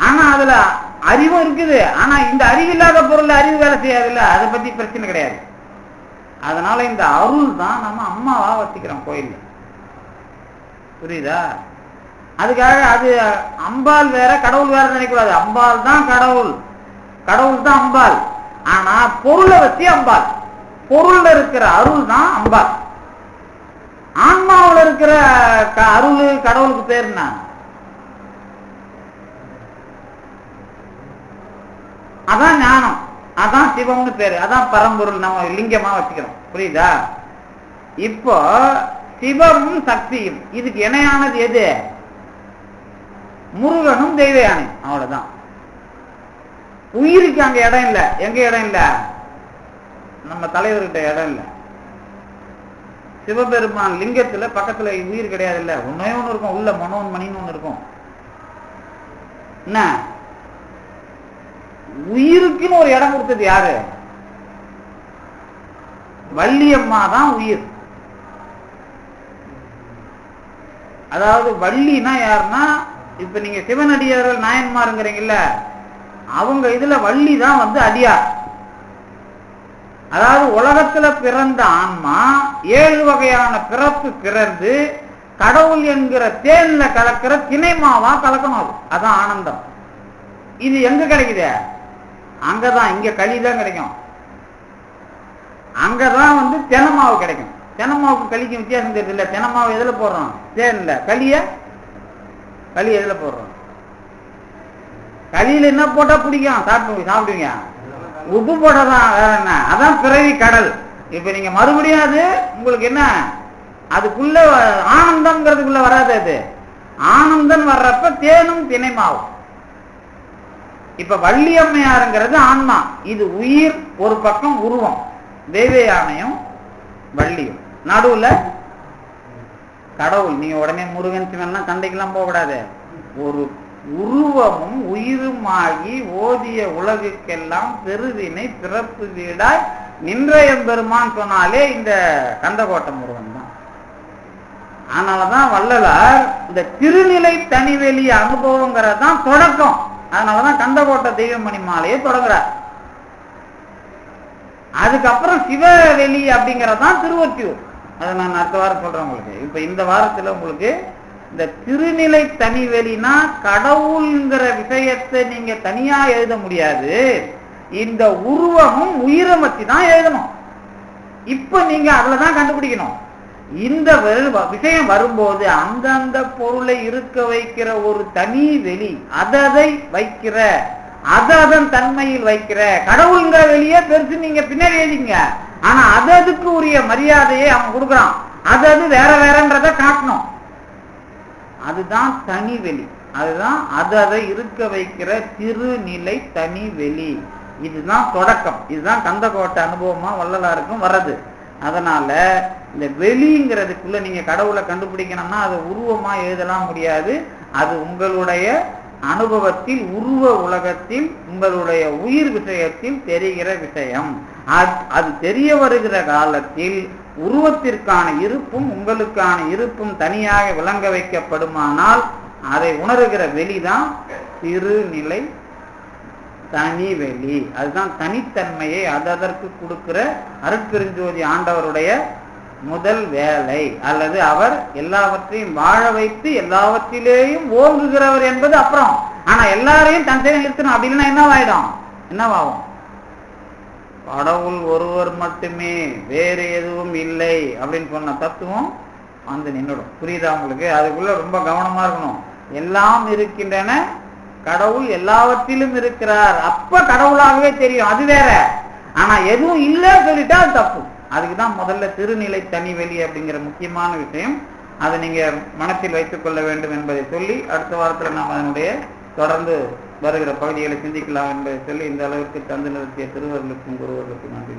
ஆனா அதுல அறிவும் இருக்குது. ஆனா இந்த அறிவில்லாத பொருள் அறிவு வேலை செய்யாதுல்ல, அதை பத்தி பிரச்சனை கிடையாது. அதனால இந்த அருள் தான் நம்ம அம்மாவா வச்சுக்கிறோம் கோயில்ல. புரியுதா? அதுக்காக அது அம்பாள் வேற கடவுள் வேற நினைக்கூடாது. அம்பாள் தான் கடவுள், கடவுள் தான் அம்பாள். ஆனா பொருளை வச்சு அம்பாள், பொருள்ல இருக்கிற அருள் தான் அம்பாள். ஆன்மாவில் இருக்கிற அருள் கடவுளுக்கு பேர் என்ன? அதான் ஞானம், அதான் சிவம்னு பேரு, அதான் பரம்பொருள் நம்ம லிங்கமா வச்சுக்கிறோம். புரியுதா? இப்போ சிவமும் சக்தியும் இதுக்கு இணையானது எது? முருகனும் தெய்வ யானை, அவ்வளவுதான். உயிருக்கு அங்க இடம் இல்லை. எங்க இடம் இல்லை? நம்ம தலைவர்கிட்ட இடம் இல்லை. சிவபெருமான் லிங்கத்துல பக்கத்துல உயிர் கிடையாது. இல்ல ஒன்னே ஒண்ணு இருக்கும், உள்ள மனோன்மணின்னு ஒண்ணு இருக்கும். என்ன உயிருக்குன்னு ஒரு இடம் கொடுத்தது யாரு? வள்ளியம்மா தான் உயிர். அதாவது வள்ளினா யாருன்னா, இப்ப நீங்க சிவனடியார்கள் நாயன்மாருங்கிறீங்கல்ல, அவங்க இதுல வள்ளி தான் அடியார். அதாவது உலகத்துல பிறந்த ஆன்மா 7 வகையான பிறப்பு பிறந்து கடவுள் என்கிற தேன்ல கலக்கிற திணைமாவா கலக்கணும். அதான் ஆனந்தம். இது எங்க கிடைக்குது? அங்கதான், இங்க களி தான் கிடைக்கும். அங்கதான் தெனமாவு கிடைக்கும். தெனமாவுக்கு களிக்கும் வித்தியாசம் தெரியல. தெனமாவு எதுல போடுறோம்? தேன்ல. களி எதுல போடுறோம்? களியில என்ன போட்டா பிடிக்கும்? சாப்பிடுவீங்க. உப்பு போட்டதான். வேற என்ன? அதான் பிறவி கடல். இப்ப நீங்க மறுபடியும் அது உங்களுக்கு என்ன, அதுக்குள்ள ஆனந்தம்ங்கிறதுக்குள்ள வராது. அது ஆனந்தம் வர்றப்ப தேனும் தினைமாவும். இப்ப வள்ளியம்மையாருங்கிறது ஆன்மா, இது உயிர். ஒரு பக்கம் உருவம், தெய்வ யானையும் வள்ளியும், நடுவுல கடவுள். நீங்க உடனே முருகன் சிவன்லாம் சண்டைக்கெல்லாம் போகக்கூடாது. ஒரு உருவமும் உயிருமாகி ஓதிய உலகுக்கெல்லாம் பெருவினை பிறப்பு வீடாய் நின்ற எம்பெருமான் சொன்னாலே இந்த கந்தகோட்டை முருகன் தான். அதனாலதான் வள்ளலார் இந்த திருநிலை தனிவெளி அனுபவங்கிறது தான் தொடக்கம். அதனாலதான் கந்தகோட்டை தெய்வமணி மாலையை தொடங்குறார். அதுக்கப்புறம் சிவவெளி அப்படிங்கறதான் திருவொற்றியூர். அதை நான் அடுத்த வாரம் சொல்றேன் உங்களுக்கு. இப்ப இந்த வாரத்துல உங்களுக்கு இந்த திருநிலை தனிவெளினா கடவுள்ங்கிற விஷயத்தை நீங்க தனியா எழுத முடியாது. இந்த உருவமும் உயிரை பத்தி தான் எழுதணும். இப்ப நீங்க அதுலதான் கண்டுபிடிக்கணும். இந்த விஷயம் வரும்போது அந்தந்த பொருளை இருக்க வைக்கிற ஒரு தனி வெளி, அதை வைக்கிற, அதன் தன்மையில் வைக்கிற கடவுள்ங்கிற வெளியே பெருசு நீங்க பின்னாடி எழுதிங்க. ஆனா அதுக்கு உரிய மரியாதையை அவன் கொடுக்குறான். அது வேற வேறன்றத காட்டணும். அதுதான் தனி வெளி. அதுதான் அதை இருக்க வைக்கிற திருநிலை தனி வெளி. இதுதான் தொடக்கம். இதுதான் கந்தகோட்டை அனுபவமா வள்ளலாருக்கும் வர்றது. அதனால இந்த வெளிங்கிறதுக்குள்ள நீங்க கடவுளை கண்டுபிடிக்கணும்னா அது உருவமா எழுதலாம் முடியாது. அது உங்களுடைய அனுபவத்தில், உருவ உலகத்தில், உங்களுடைய உயிர் விஷயத்தில் தெரிகிற விஷயம். அது தெரிய வருகிற காலத்தில் உருவத்திற்கான இருப்பும் உங்களுக்கான இருப்பும் தனியாக விளங்க வைக்கப்படுமானால் அதை உணர்கிற வெளிதான் திருநிலை தனி வெளி. அதுதான் தனித்தன்மையை அதற்கு கொடுக்கிற அருட்பெருஞ்சோதி ஆண்டவருடைய முதல் வேலை. அல்லது அவர் எல்லாவற்றையும் வாழ வைத்து எல்லாவற்றிலேயும் ஓங்குகிறவர் என்பது அப்புறம். ஆனா எல்லாரையும் தன் செயல் நிறுத்தணும். அப்படி இல்லைன்னா என்னவாயிடும்? என்னவாகும்? கடவுள் ஒருவர் மட்டுமே, வேறு எதுவும் இல்லை அப்படின்னு சொன்ன தத்துவம் நின்றுடும். புரியுதா உங்களுக்கு? அதுக்குள்ள ரொம்ப கவனமா இருக்கணும். எல்லாம் இருக்கின்றன, கடவுள் எல்லாவற்றிலும் இருக்கிறார். அப்ப கடவுளாகவே தெரியும், அது வேற. ஆனா எதுவும் இல்லைன்னு சொல்லிட்டா அது தப்பு. அதுக்குதான் முதல்ல திருநிலை தனி வெளி அப்படிங்கிற முக்கியமான விஷயம். அதை நீங்க மனத்தில் வைத்துக் கொள்ள வேண்டும் என்பதை சொல்லி அடுத்த வாரத்துல நாம் அதனுடைய தொடர்ந்து வருகிற பகுதிகளை சிந்திக்கலாம் என்பதை சொல்லி இந்த அளவிற்கு தந்து நிறுத்திய திருவர்களுக்கும் குருவர்களுக்கும் நன்றி.